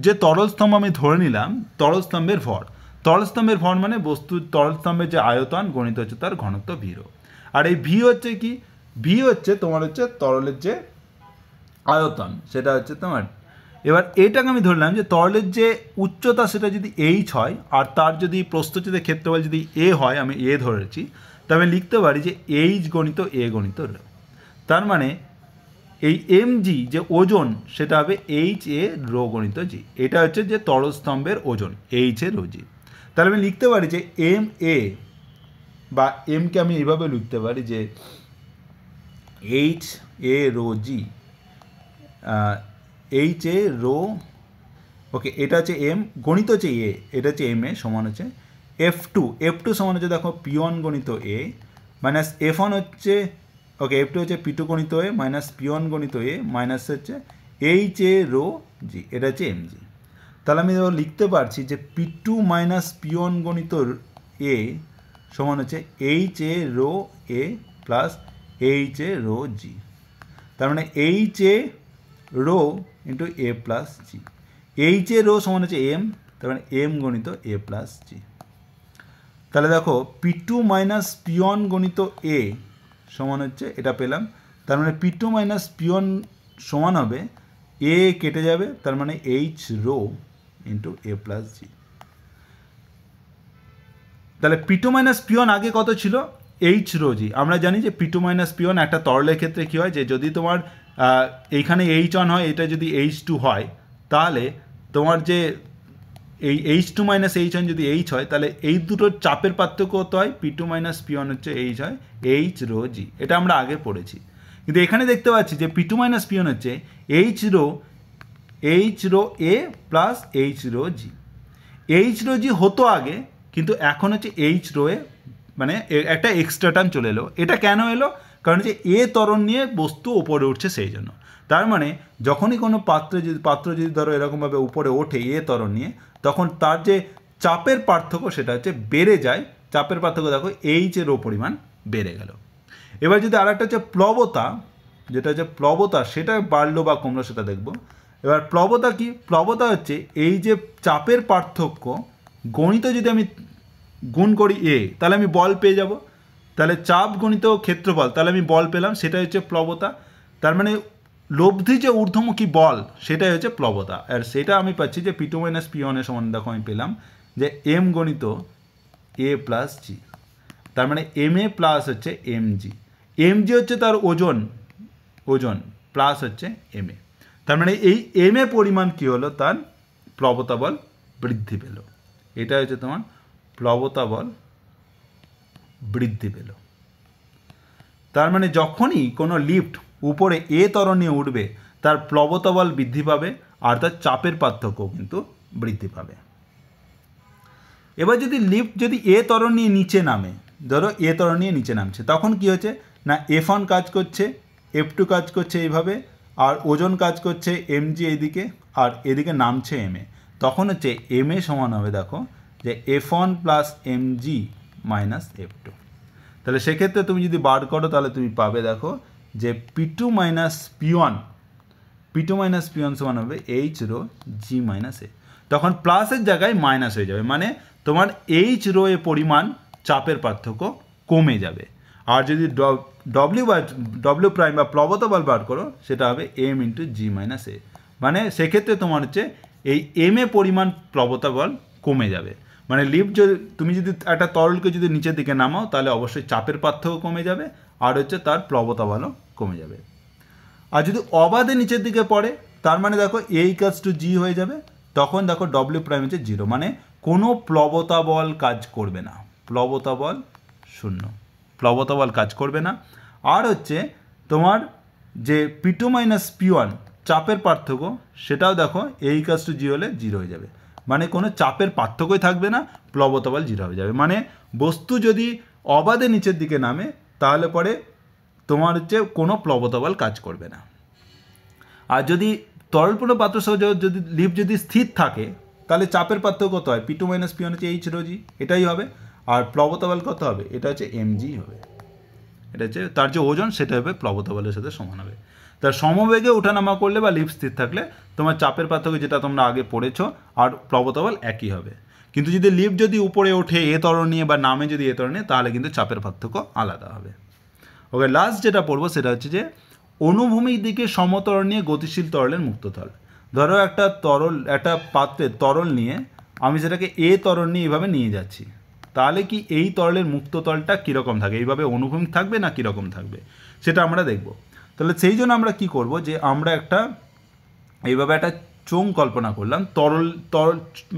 যে তরল স্তম্ভ আমি ধরে নিলাম, তরল স্তম্ভের ভর, তরল স্তম্ভের ভর মানে বস্তুর তরল স্তম্ভের যে আয়তন গণিত হচ্ছে তার ঘনত্ব ভিরো। আর এই ভি হচ্ছে কি, ভি হচ্ছে তোমার হচ্ছে তরলের যে আয়তন সেটা হচ্ছে তোমার। এবার এটাকে আমি ধরলাম যে তরলের যে উচ্চতা সেটা যদি h হয়, আর তার যদি প্রস্থচ্ছেদের ক্ষেত্রফল যদি a হয়, আমি a ধরেছি, তবে আমি লিখতে পারি যে h গণিত a গণিত ρ। তার মানে এই mg যে ওজন সেটা হবে h a ρ গণিত g। এটা হচ্ছে যে তরল স্তম্ভের ওজন h a ρ g। তাহলে আমি লিখতে পারি যে m a বা m কে আমি এইভাবে লিখতে পারি যে h a ρ g, h a ρ, ওকে এটা হচ্ছে m গণিত হচ্ছে a, এটা হচ্ছে m a সমান হচ্ছে F2 সমান হচ্ছে দেখো P1 গণিত a মাইনাস F1 হচ্ছে, ওকে F2 হচ্ছে P2 গণিত a মাইনাস P1 গণিত a মাইনাস হচ্ছে h a ρ g, এটা হচ্ছে mg। তাহলে আমি লিখতে পারছি যে P2 মাইনাস P1 গণিত a সমান হচ্ছে h a ρ a plus h a ρ g। তার মানে h a ρ into a plus g, h a ρ সমান হচ্ছে m, তার মানে m গণিত a প্লাস g। তাহলে দেখো P2 মাইনাস P1 গণিত a সমান হচ্ছে এটা পেলাম, তার মানে P2 মাইনাস P1 সমান হবে a কেটে যাবে, তার মানে h ρ into a plus g। তাহলে P2 মাইনাস P1 আগে কত ছিল, h ρ g। আমরা জানি যে P2 মাইনাস P1 একটা তরলের ক্ষেত্রে কী হয়, যে যদি তোমার এইখানে h1 হয়, এটা যদি h2 হয়, তাহলে তোমার যে এই h2 মাইনাস h1 যদি h হয়, তাহলে এই দুটোর চাপের পার্থক্য কত হয়, P2 মাইনাস P1 হচ্ছে h হয় h ρ g। এটা আমরা আগে পড়েছি, কিন্তু এখানে দেখতে পাচ্ছি যে P2 মাইনাস P1 হচ্ছে h ρ a plus h ρ g। H rho G হতো আগে, কিন্তু এখন হচ্ছে এইচ রোয়ে মানে একটা এক্সট্রা টার্ম চলে এলো। এটা কেন এলো? কারণ হচ্ছে এ ত্বরণ নিয়ে বস্তু উপরে উঠছে সেই জন্য। তার মানে যখনই কোনো পাত্র যদি ধরো এরকমভাবে উপরে ওঠে এ ত্বরণ নিয়ে, তখন তার যে চাপের পার্থক্য সেটা হচ্ছে বেড়ে যায়। চাপের পার্থক্য দেখো এইচ এর রো পরিমাণ বেড়ে গেল। এবার যদি আরেকটা হচ্ছে প্লবতা, যেটা হচ্ছে প্লবতা, সেটা বাড়লো বা কমলো সেটা দেখবো। এবার প্লবতা কি? প্লবতা হচ্ছে এই যে চাপের পার্থক্য গণিত যদি আমি গুণ করি এ, তাহলে আমি বল পেয়ে যাব। তাহলে চাপ গণিত ক্ষেত্রফল, তাহলে আমি বল পেলাম, সেটাই হচ্ছে প্লবতা। তার মানে লব্ধি যে ঊর্ধ্বমুখী বল সেটাই হচ্ছে প্লবতা। আর সেটা আমি পাচ্ছি যে P2 - P1 এর সমান, দেখো আমি পেলাম যে এম গণিত এ প্লাস জি। তার মানে এম এ প্লাস হচ্ছে এম জি। এম জি হচ্ছে তার ওজন প্লাস হচ্ছে এম এ। তার মানে এই এম এ পরিমাণ কী হলো? তার প্লবতা বল বৃদ্ধি পেল। এটা হচ্ছে তোমার প্লবতা বল বৃদ্ধি পেল। তার মানে যখনই কোনো লিফট উপরে এ ত্বরণ নিয়ে উঠবে, তার প্লবতা বল বৃদ্ধি পাবে আর তার চাপের পার্থক্য কিন্তু বৃদ্ধি পাবে। এবার যদি লিফট যদি এ ত্বরণ নিয়ে নিচে নামে, ধরো এ ত্বরণ নিয়ে নিচে নামছে, তখন কি হচ্ছে না F1 কাজ করছে, F2 কাজ করছে এইভাবে, আর ওজন কাজ করছে mg এইদিকে, আর এদিকে নামছে ma। তখন হচ্ছে ma সমান হবে দেখো যে F1 plus mg minus F2। তাহলে সেক্ষেত্রে তুমি যদি বার করো তাহলে তুমি পাবে দেখো যে P2 মাইনাস P1 সমান হবে এইচ রো জি মাইনাস এ। তখন প্লাসের জায়গায় মাইনাস হয়ে যাবে, মানে তোমার এইচ রো এ পরিমাণ চাপের পার্থক্য কমে যাবে। আর যদি ডব্লিউ প্রাইম বা প্লবতা বল বার করো, সেটা হবে এম ইন্টু জি মাইনাস এ। মানে সেক্ষেত্রে তোমার হচ্ছে এই এম এ পরিমাণ প্লবতা বল কমে যাবে। মানে লিফট তুমি যদি একটা তরলকে যদি নিচের দিকে নামাও, তাহলে অবশ্যই চাপের পার্থক্য কমে যাবে আর হচ্ছে তার প্লবতা বলও কমে যাবে। আর যদি অবাধে নিচের দিকে পড়ে, তার মানে দেখো এ ইকাস টু জি হয়ে যাবে। তখন দেখো ডব্লিউ প্রাইম হচ্ছে 0, মানে কোনো প্লবতা বল কাজ করবে না, প্লবতা বল শূন্য, প্লবতা বল কাজ করবে না। আর হচ্ছে তোমার যে P2 মাইনাস P1 চাপের পার্থক্য, সেটাও দেখো এ ইকাস টু জি হলে 0 হয়ে যাবে, মানে কোনো চাপের পার্থক্যই থাকবে না, প্লবতা বল 0 হয়ে যাবে। মানে বস্তু যদি অবাধে নিচের দিকে নামে, তাহলে পরে তোমার হচ্ছে কোনো প্লবতা বল কাজ করবে না। আর যদি তরলপূর্ণ পাত্র সহ যদি লিফট যদি স্থির থাকে, তাহলে চাপের পার্থক্য কত হয়? P2 মাইনাস P1 হচ্ছে এইচ রো জি, এটাই হবে। আর প্লবতা বল কত হবে? এটা হচ্ছে mg হবে। এটা হচ্ছে তার যে ওজন, সেটা হবে প্লবতা বলের সাথে সমান হবে। তার সমবেগে ওঠানামা করলে বা লিফট স্থির থাকলে তোমার চাপের পার্থক্য যেটা তোমরা আগে পড়েছো আর প্লবতা বল একই হবে। কিন্তু যদি লিফট যদি উপরে ওঠে এ ত্বরণ নিয়ে বা নামে যদি এ ত্বরণ নিয়ে, তাহলে কিন্তু চাপের পার্থক্য আলাদা হবে। ওকে, লাস্ট যেটা পড়বো সেটা হচ্ছে যে অনুভূমিক দিকে সমতরণ নিয়ে গতিশীল তরলের মুক্ততল। ধরো একটা পাত্রে তরল নিয়ে আমি সেটাকে এ ত্বরণ নিয়ে এইভাবে নিয়ে যাচ্ছি, তাহলে কি এই তরলের মুক্ততলটা কীরকম থাকে? এইভাবে অনুভূমিক থাকবে না কীরকম থাকবে, সেটা আমরা দেখব। তাহলে সেই জন্য আমরা কি করব, যে আমরা এইভাবে একটা চোঙ কল্পনা করলাম,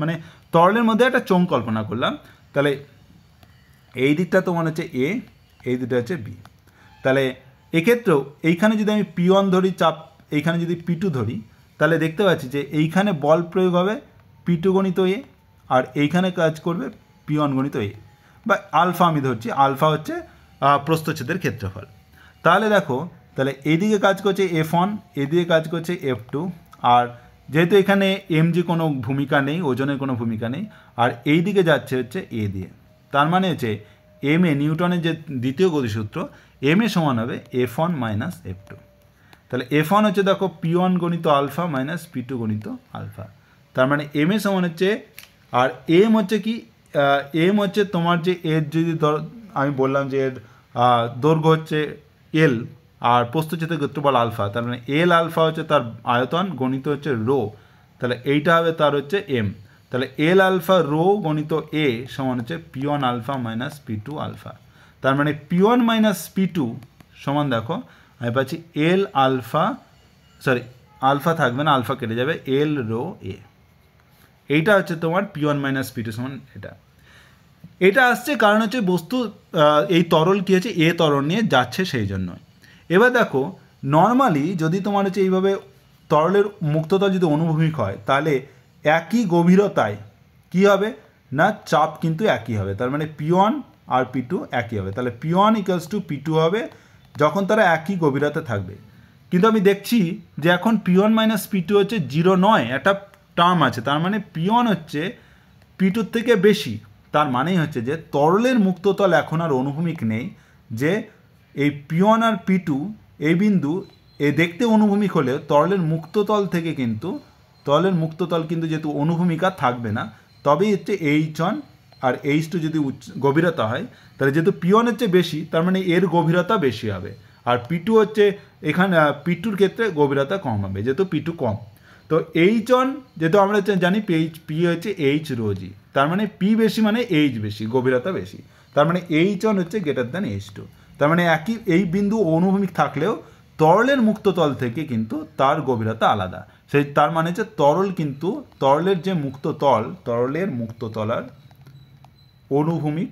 মানে তরলের মধ্যে একটা চোঙ কল্পনা করলাম। তাহলে এই দিকটা তোমার হচ্ছে এ, এই দিকটা হচ্ছে বি। তাহলে এক্ষেত্রেও এইখানে যদি আমি P1 ধরি চাপ, এইখানে যদি P2 ধরি, তাহলে দেখতে পাচ্ছি যে এইখানে বল প্রয়োগ হবে P2 গণিত এ, আর এইখানে কাজ করবে P1 গণিত এ, বা আলফা আমি ধরছি, আলফা হচ্ছে প্রস্থচ্ছেদের ক্ষেত্রফল। তাহলে দেখো, তাহলে এইদিকে কাজ করছে F1, এদিকে কাজ করছে F2, আর যেহেতু এখানে mg কোনো ভূমিকা নেই, ওজনের কোনো ভূমিকা নেই, আর এই দিকে যাচ্ছে হচ্ছে এ দিয়ে, তার মানে হচ্ছে এম এ নিউটনের যে দ্বিতীয় গতিসূত্র, এম এ সমান হবে F1 মাইনাস F2। তাহলে F1 হচ্ছে দেখো P1 গণিত আলফা মাইনাস P2 গণিত আলফা। তার মানে এম এ সমান হচ্ছে, আর এম হচ্ছে কি, এম হচ্ছে তোমার যে এর যদি আমি বললাম যে এর দৈর্ঘ্য হচ্ছে এল আর প্রস্থচ্ছেদের ক্ষেত্রফল আলফা, তার মানে এল আলফা হচ্ছে তার আয়তন গণিত হচ্ছে রো, তাহলে এইটা হবে তার হচ্ছে এম। তাহলে এল আলফা রো গণিত এ সমান হচ্ছে P1 alpha minus P2 alpha. তার মানে P1 মাইনাস P2 সমান দেখো আমি পাচ্ছি এল আলফা, আলফা থাকবে না, আলফা কেটে যাবে, এল রো এ। এইটা হচ্ছে তোমার P1 মাইনাস P2 সমান এটা আসছে কারণ হচ্ছে বস্তু এই তরল কী হচ্ছে এ ত্বরণ নিয়ে যাচ্ছে সেই জন্য। এবার দেখো নর্মালি যদি তোমার হচ্ছে এইভাবে তরলের মুক্ততল যদি অনুভূমিক হয়, তাহলে একই গভীরতায় কী হবে না চাপ কিন্তু একই হবে, তার মানে P1 আর P2 একই হবে, তাহলে P1 ইকুয়ালস টু P2 হবে যখন তারা একই গভীরতা থাকবে। কিন্তু আমি দেখছি যে এখন P1 মাইনাস P2 হচ্ছে 0 নয়, একটা টার্ম আছে, তার মানে P1 হচ্ছে P2 থেকে বেশি। তার মানেই হচ্ছে যে তরলের মুক্ততল এখন আর অনুভূমিক নেই, যে এই P1 আর P2 এই বিন্দু দেখতে অনুভূমিক হলেও তরলের মুক্ততল থেকে কিন্তু যেহেতু অনুভূমিকা থাকবে না, তবেই হচ্ছে H1 আর H2 যদি গভীরতা হয়, তাহলে যেহেতু P1 হচ্ছে বেশি, তার মানে এর গভীরতা বেশি হবে, আর P2 হচ্ছে এখানে P2-র ক্ষেত্রে গভীরতা কম হবে যেহেতু P2 কম। তো H1 যেহেতু আমরা জানি P হচ্ছে H রো জি, তার মানে P বেশি মানে H বেশি, গভীরতা বেশি, তার মানে H1 হচ্ছে গ্রেটার দ্যান H2। তার মানে এই বিন্দু অনুভূমিক থাকলেও তরলের মুক্ততল থেকে কিন্তু তার গভীরতা আলাদা। তার মানে হচ্ছে তরলের যে মুক্ততল, তরলের মুক্ততল আর অনুভূমিক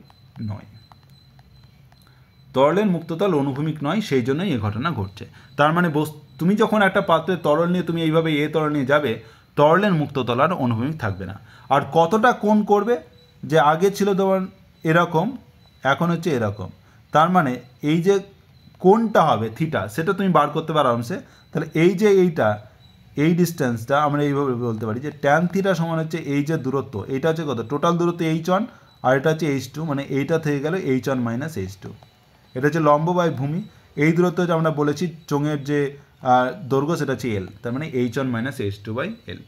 নয়, তরলের মুক্ততল অনুভূমিক নয়, সেই জন্যই এই ঘটনা ঘটছে। তার মানে তুমি যখন একটা পাত্রে তরল নিয়ে তুমি এইভাবে তরল নিয়ে যাবে, তরলের মুক্ততল আর অনুভূমিক থাকবে না। আর কতটা কোণ করবে, যে আগে ছিল তোমার এরকম, এখন হচ্ছে এরকম, তার মানে এই যে কোণটা হবে থিটা, সেটা তুমি বার করতে পারো আরামসে। তাহলে এই ডিস্টেন্সটা আমরা এইভাবে বলতে পারি যে ট্যান থিটা সমান হচ্ছে এই যে দূরত্ব, এইটা হচ্ছে কত, টোটাল দূরত্ব H1 আর এটা হচ্ছে H2, মানে এইটা থেকে গেল H1 মাইনাস H2। এটা হচ্ছে লম্ব বাই ভূমি, এই দূরত্ব হচ্ছে আমরা বলেছি চোঙের যে দৈর্ঘ্য সেটা হচ্ছে L, তার মানে H1 minus H2 by L।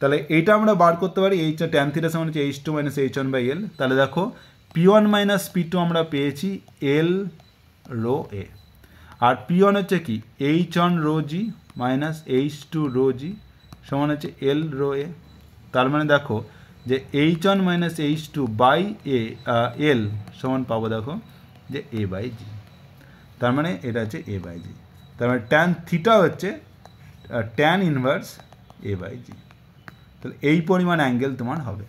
তাহলে এইটা আমরা বার করতে পারি, ট্যান থিটা সমান হচ্ছে H2 minus H1 by L। তাহলে দেখো P1 মাইনাস P2 আমরা পেয়েছি L রো এ, আর P1 হচ্ছে কি H1 রো জি মাইনাস H2 রো জি সমান হচ্ছে L রো এ। তার মানে দেখো যে H1 minus H2 by L সমান পাবো দেখো যে A বাই জি, তার মানে এটা হচ্ছে A বাই জি। তার মানে ট্যান থিটা হচ্ছে ট্যান ইনভার্স A বাই জি, তাহলে এই পরিমাণ অ্যাঙ্গেল তোমার হবে।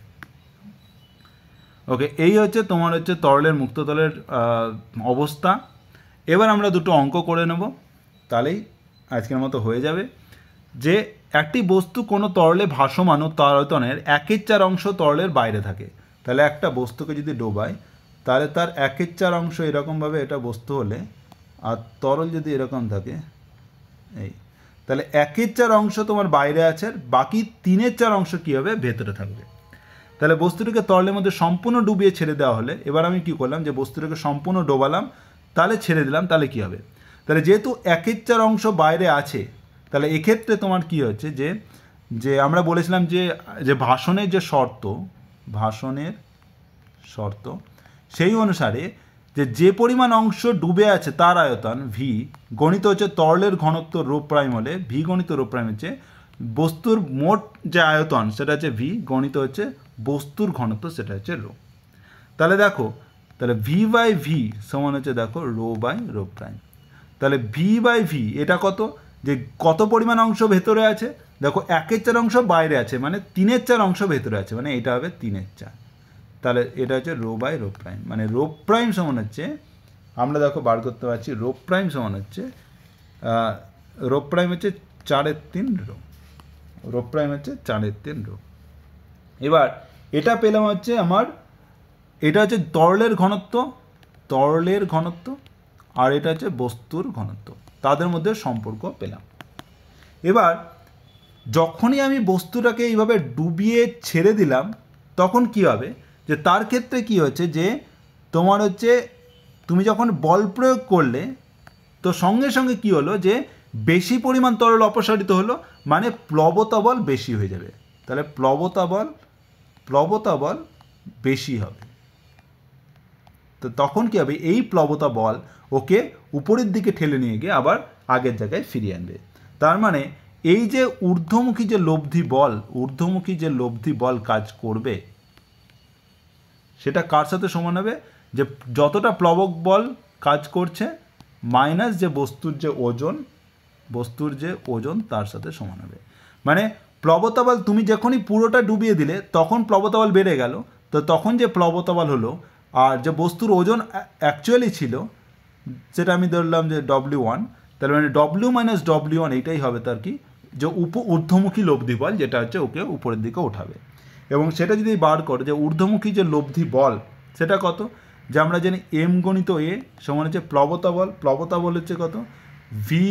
ওকে, এই হচ্ছে তোমার হচ্ছে তরলের মুক্ততলের অবস্থা। এবার আমরা দুটো অঙ্ক করে নেব, তাহলেই আজকের মতো হয়ে যাবে। যে একটি বস্তু কোনো তরলে ভাসমান ও তার আয়তনের 1/4 অংশ তরলের বাইরে থাকে, তাহলে একটা বস্তুকে যদি ডোবায়, তাহলে তার 1/4 অংশ এরকমভাবে এটা বস্তু হলে, আর তরল যদি এরকম থাকে এই, তাহলে 1/4 অংশ তোমার বাইরে আছে, আর বাকি 3/4 অংশ কী হবে, ভেতরে থাকবে। তাহলে বস্তুটিকে তরলের মধ্যে সম্পূর্ণ ডুবিয়ে ছেড়ে দেওয়া হলে, এবার আমি কি করলাম যে বস্তুটাকে সম্পূর্ণ ডোবালাম, তাহলে ছেড়ে দিলাম, তাহলে কি হবে, তাহলে যেহেতু 1/4 অংশ বাইরে আছে, তাহলে এক্ষেত্রে তোমার কি হচ্ছে যে আমরা বলেছিলাম যে ভাষণের শর্ত সেই অনুসারে যে পরিমাণ অংশ ডুবে আছে তার আয়তন ভি গণিত হচ্ছে তরলের ঘনত্ব রো প্রাইম হলে ভি গণিত রো প্রাইম হচ্ছে বস্তুর মোট যে আয়তন সেটা হচ্ছে ভি গণিত হচ্ছে বস্তুর ঘনত্ব সেটা হচ্ছে রো। তাহলে দেখো, তাহলে ভি বাই ভি সমান হচ্ছে দেখো রো বাই রো প্রাইম। তাহলে ভি বাই ভি এটা কত পরিমাণ অংশ ভেতরে আছে, দেখো 1/4 অংশ বাইরে আছে, মানে 3/4 অংশ ভেতরে আছে, মানে এটা হবে 3/4। তাহলে এটা হচ্ছে রো বাই রো প্রাইম, মানে রো প্রাইম সমান হচ্ছে, আমরা দেখো বার করতে পারছি, রো প্রাইম সমান হচ্ছে 4/3 রো, রো প্রাইম হচ্ছে 4/3 রো। এবার এটা পেলাম হচ্ছে এটা হচ্ছে তরলের ঘনত্ব, আর এটা হচ্ছে বস্তুর ঘনত্ব, তাদের মধ্যে সম্পর্ক পেলাম। এবার যখনই আমি বস্তুটাকে এইভাবে ডুবিয়ে ছেড়ে দিলাম, তখন কি হবে, যে তার ক্ষেত্রে কি হচ্ছে যে তোমার হচ্ছে তুমি যখন বল প্রয়োগ করলে, তো সঙ্গে সঙ্গে কি হলো যে বেশি পরিমাণ তরল অপসারিত হলো, মানে প্লবতা বল বেশি হয়ে যাবে। তাহলে প্লবতা বল বেশি হবে। তো তখন কি হবে, এই প্লবতা বল ওকে উপরের দিকে ঠেলে নিয়ে গিয়ে আবার আগের জায়গায় ফিরিয়ে আনবে। তার মানে এই যে ঊর্ধ্বমুখী যে লব্ধি বল কাজ করবে, সেটা কার সাথে সমান হবে, যে যতটা প্লবক বল কাজ করছে মাইনাস যে বস্তুর যে ওজন তার সাথে সমান হবে। মানে প্লবতা বল তুমি যখনই পুরোটা ডুবিয়ে দিলে তখন প্লবতা বল বেড়ে গেল, তো তখন যে প্লবতা বল হলো, আর যে বস্তুর ওজন অ্যাকচুয়ালি ছিল সেটা আমি ধরলাম যে W1, তার মানে W মাইনাস W1 এইটাই হবে তার কি, যে ঊর্ধ্বমুখী লব্ধি বল, যেটা হচ্ছে ওকে উপরের দিকে উঠাবে। এবং সেটা যদি বার করো যে ঊর্ধ্বমুখী যে লব্ধি বল সেটা কত, যে আমরা জানি এম গণিত এ সমান হচ্ছে প্লবতা বল। প্লবতা বল হচ্ছে কত, ভি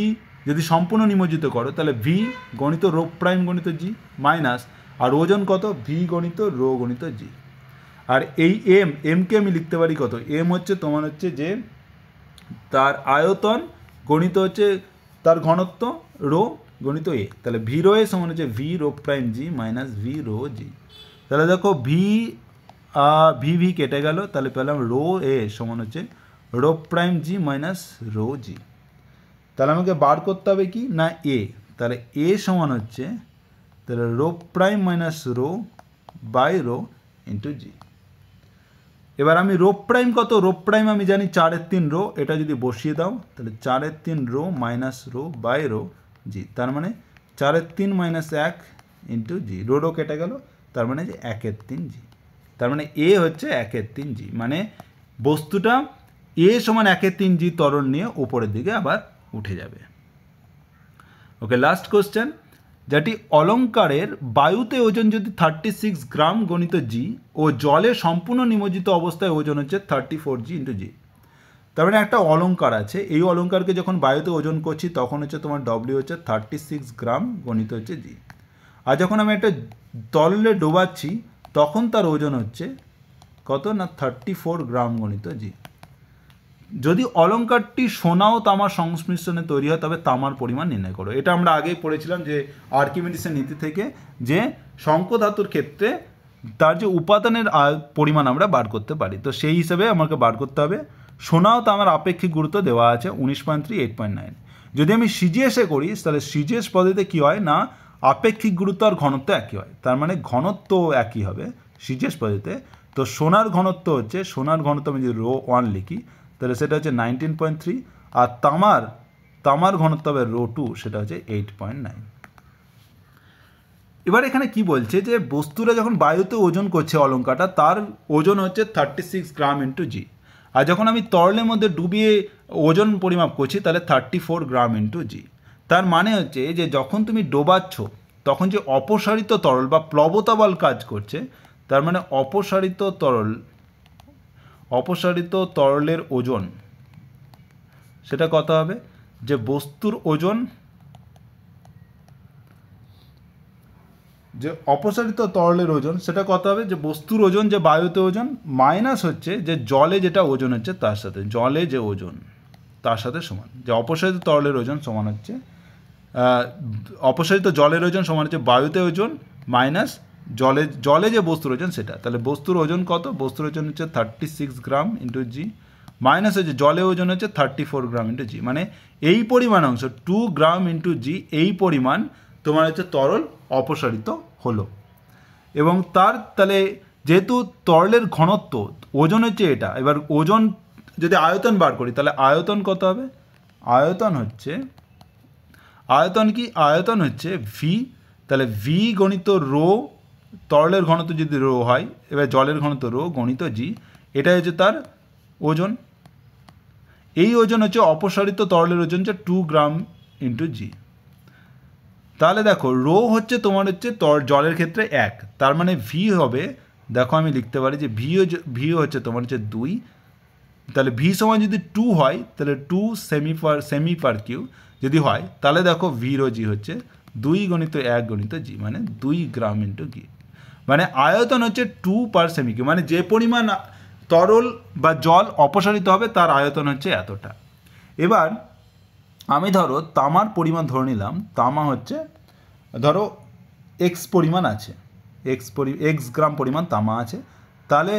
যদি সম্পূর্ণ নিমজ্জিত করো তাহলে ভি গণিত রো প্রাইম গণিত জি মাইনাস, আর ওজন কত, ভি গণিত রো গণিত জি। আর এই এমকে আমি লিখতে পারি কত, এম হচ্ছে তোমার হচ্ছে যে তার আয়তন গণিত হচ্ছে তার ঘনত্ব রো গণিত এ, তাহলে ভি রো এ সমান হচ্ছে ভি রো প্রাইম জি মাইনাস ভি রো জি। তাহলে দেখো ভি ভি কেটে গেল, তাহলে পেলাম রো এ সমান হচ্ছে রো প্রাইম জি মাইনাস রো জি। তাহলে আমাকে বার করতে হবে কি না এ, তাহলে এ সমান হচ্ছে তাহলে rho prime minus rho by rho into G. এবার আমি রো প্রাইম কত, রো প্রাইম আমি জানি 4/3 রো, এটা যদি বসিয়ে দাও তাহলে 4/3 rho minus rho by rho G, তার মানে 4/3 minus 1 into G, rho rho কেটে গেল, তার মানে যে 1/3 জি। তার মানে এ হচ্ছে 1/3 জি, মানে বস্তুটা এ সমান 1/3 জি ত্বরণ নিয়ে উপরের দিকে আবার উঠে যাবে। ওকে, লাস্ট কোশ্চেন, যেটি অলঙ্কারের বায়ুতে ওজন যদি 36 গ্রাম গণিত জি ও জলে সম্পূর্ণ নিমজ্জিত অবস্থায় ওজন হচ্ছে 34 জি ইন্টু জি। তার মানে একটা অলঙ্কার আছে, এই অলঙ্কারকে যখন বায়ুতে ওজন করছি তখন হচ্ছে তোমার ডব্লিউ হচ্ছে 36 গ্রাম গণিত হচ্ছে জি, আর যখন আমি একটা তরলে ডোবাচ্ছি তখন তার ওজন হচ্ছে কত না 34 গ্রাম গণিত জি। যদি অলঙ্কারটি সোনা ও তামার সংমিশ্রণে তৈরি হয় তবে তামার পরিমাণ নির্ণয় করো। এটা আমরা আগেই পড়েছিলাম যে আর্কিমিডিসের নীতি থেকে, যে শঙ্কধাতুর ক্ষেত্রে তার যে উপাদানের পরিমাণ আমরা বার করতে পারি, তো সেই হিসেবে আমাকে বার করতে হবে। সোনা ও তামার আপেক্ষিক গুরুত্ব দেওয়া আছে 19.3 8.9। যদি আমি সিজিএসে করি তাহলে সিজিএস পদ্ধতিতে কী হয় না আপেক্ষিক গুরুত্ব আর ঘনত্ব একই হয়, তার মানে ঘনত্ব একই হবে সিজিএস পদ্ধতিতে। তো সোনার ঘনত্ব হচ্ছে, সোনার ঘনত্ব আমি যদি রো 1 লিখি তাহলে সেটা হচ্ছে 19.3, আর তামার ঘনত্ব হবে রো 2, সেটা হচ্ছে 8.9। এবার এখানে কি বলছে যে বস্তুরা যখন বায়ুতে ওজন করছে অলঙ্কারটা, তার ওজন হচ্ছে 36 গ্রাম ইন্টু জি, আর যখন আমি তরলের মধ্যে ডুবিয়ে ওজন পরিমাপ করছি তাহলে 34 গ্রাম ইন্টু জি। তার মানে হচ্ছে যে যখন তুমি ডোবাচ্ছ তখন যে অপসারিত তরল বা প্লবতা বল কাজ করছে, তার মানে অপসারিত তরলের ওজন সেটা কত হবে, যে বস্তুর ওজন, যে অপসারিত তরলের ওজন সেটা কত হবে, যে বস্তুর ওজন যে বায়ুতে ওজন মাইনাস হচ্ছে যে জলে যেটা ওজন হচ্ছে তার সাথে, জলে যে ওজন তার সাথে সমান, যে অপসারিত তরলের ওজন সমান হচ্ছে অপসারিত জলের ওজন সমান হচ্ছে বায়ুতে ওজন মাইনাস জলে যে বস্তুর ওজন সেটা। তাহলে বস্তুর ওজন কত, বস্তুর ওজন হচ্ছে 36 গ্রাম ইন্টু জি মাইনাস হচ্ছে জলে ওজন হচ্ছে 34 গ্রাম ইন্টু জি, মানে এই পরিমাণ অংশ 2 গ্রাম ইন্টু জি, এই পরিমাণ তোমার হচ্ছে তরল অপসারিত হলো। এবং তাহলে যেহেতু তরলের ঘনত্ব ওজন হচ্ছে এটা, এবার ওজন যদি আয়তন বার করি তাহলে আয়তন কত হবে, আয়তন হচ্ছে ভি, তাহলে ভি গণিত রো, তরলের ঘনত্ব যদি রো হয়, এবার জলের ঘনত্ব রো গণিত জি, এটা হচ্ছে তার ওজন। এই ওজন হচ্ছে অপসারিত তরলের ওজন হচ্ছে 2 গ্রাম ইন্টু জি। তাহলে দেখো রো হচ্ছে তোমার হচ্ছে জলের ক্ষেত্রে 1, তার মানে ভি হবে, দেখো আমি লিখতে পারি যে ভি হচ্ছে তোমার হচ্ছে 2, তাহলে ভি সমান যদি 2 হয় তাহলে 2 সেমি পার কিউ যদি হয় তাহলে দেখো ভি রো জি হচ্ছে 2 গণিত 1 গণিত জি, মানে 2 গ্রাম ইন্টু জি, মানে আয়তন হচ্ছে 2 পার সেমি কিউ, মানে যে পরিমাণ তরল বা জল অপসারিত হবে তার আয়তন হচ্ছে এতটা। এবার আমি ধরো তামার পরিমাণ ধরে নিলাম, তামা হচ্ছে ধরো এক্স পরিমাণ আছে, এক্স গ্রাম পরিমাণ তামা আছে, তাহলে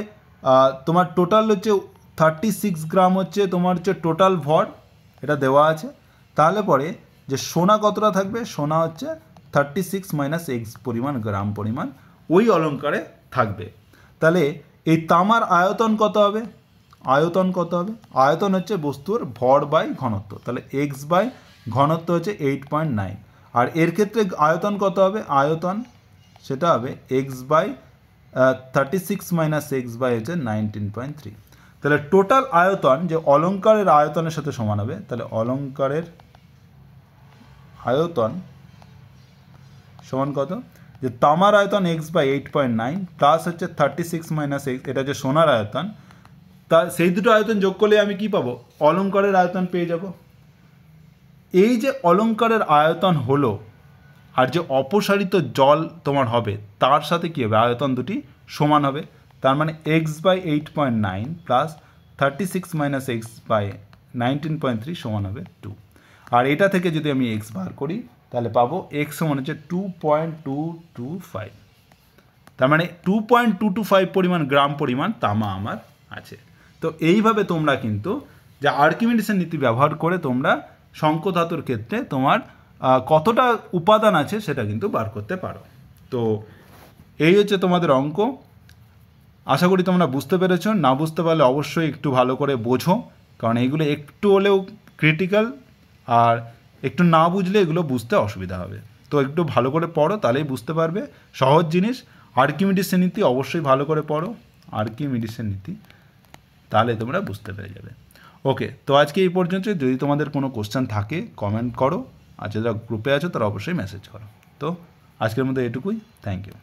তোমার টোটাল হচ্ছে 36 গ্রাম হচ্ছে তোমার হচ্ছে টোটাল ভর, এটা দেওয়া আছে। তাহলে পরে যে সোনা কতটা থাকবে, সোনা হচ্ছে 36 মাইনাস এক্স পরিমাণ গ্রাম পরিমাণ ওই অলঙ্কারে থাকবে। তাহলে এই তামার আয়তন কত হবে, আয়তন হচ্ছে বস্তুর ভর বাই ঘনত্ব, তাহলে এক্স বাই ঘনত্ব হচ্ছে 8.9, আর এর ক্ষেত্রে আয়তন কত হবে, আয়তন সেটা হবে x by 36 minus x by হচ্ছে 19.3। তাহলে টোটাল আয়তন যে অলঙ্কারের আয়তনের সাথে সমান হবে, তাহলে অলঙ্কারের আয়তন সমান কত যে তামার আয়তন x/8.9 প্লাস হচ্ছে 36 মাইনাস x, এটা হচ্ছে সোনার আয়তন, তা সেই দুটো আয়তন যোগ করলে আমি কি পাবো? অলঙ্কারের আয়তন পেয়ে যাব। এই যে অলঙ্কারের আয়তন হলো আর যে অপসারিত জল তোমার হবে তার সাথে কী হবে? আয়তন দুটি সমান হবে। তার মানে x/8.9 প্লাস 36 মাইনাস x/19.3 সমান হবে 2। আর এটা থেকে যদি আমি x বার করি তাহলে পাবো x সমান হচ্ছে 2.225। তার মানে 2.225 পরিমাণ গ্রাম পরিমাণ তামা আমার আছে। তো এইভাবে তোমরা কিন্তু যে আর্কিমিডিসের নীতি ব্যবহার করে তোমরা শঙ্কধাতুর ক্ষেত্রে তোমার কতটা উপাদান আছে সেটা কিন্তু বার করতে পারো। তো এই হচ্ছে তোমাদের অঙ্ক। আশা করি তোমরা বুঝতে পেরেছো। না বুঝতে পারলে অবশ্যই একটু ভালো করে বোঝো, কারণ এইগুলো একটু হলেও ক্রিটিক্যাল, আর একটু না বুঝলে এগুলো বুঝতে অসুবিধা হবে। তো একটু ভালো করে পড়ো, তাহলেই বুঝতে পারবে। সহজ জিনিস। আর্কিমিডিসের নীতি অবশ্যই ভালো করে পড়ো, আর্কিমিডিসের নীতি, তাহলে তোমরা বুঝতে পেরে যাবে। ওকে, তো আজকে এই পর্যন্ত। যদি তোমাদের কোনো কোশ্চেন থাকে কমেন্ট করো, আর যারা গ্রুপে আছো তারা অবশ্যই মেসেজ করো। তো আজকের মধ্যে এটুকুই। Thank you.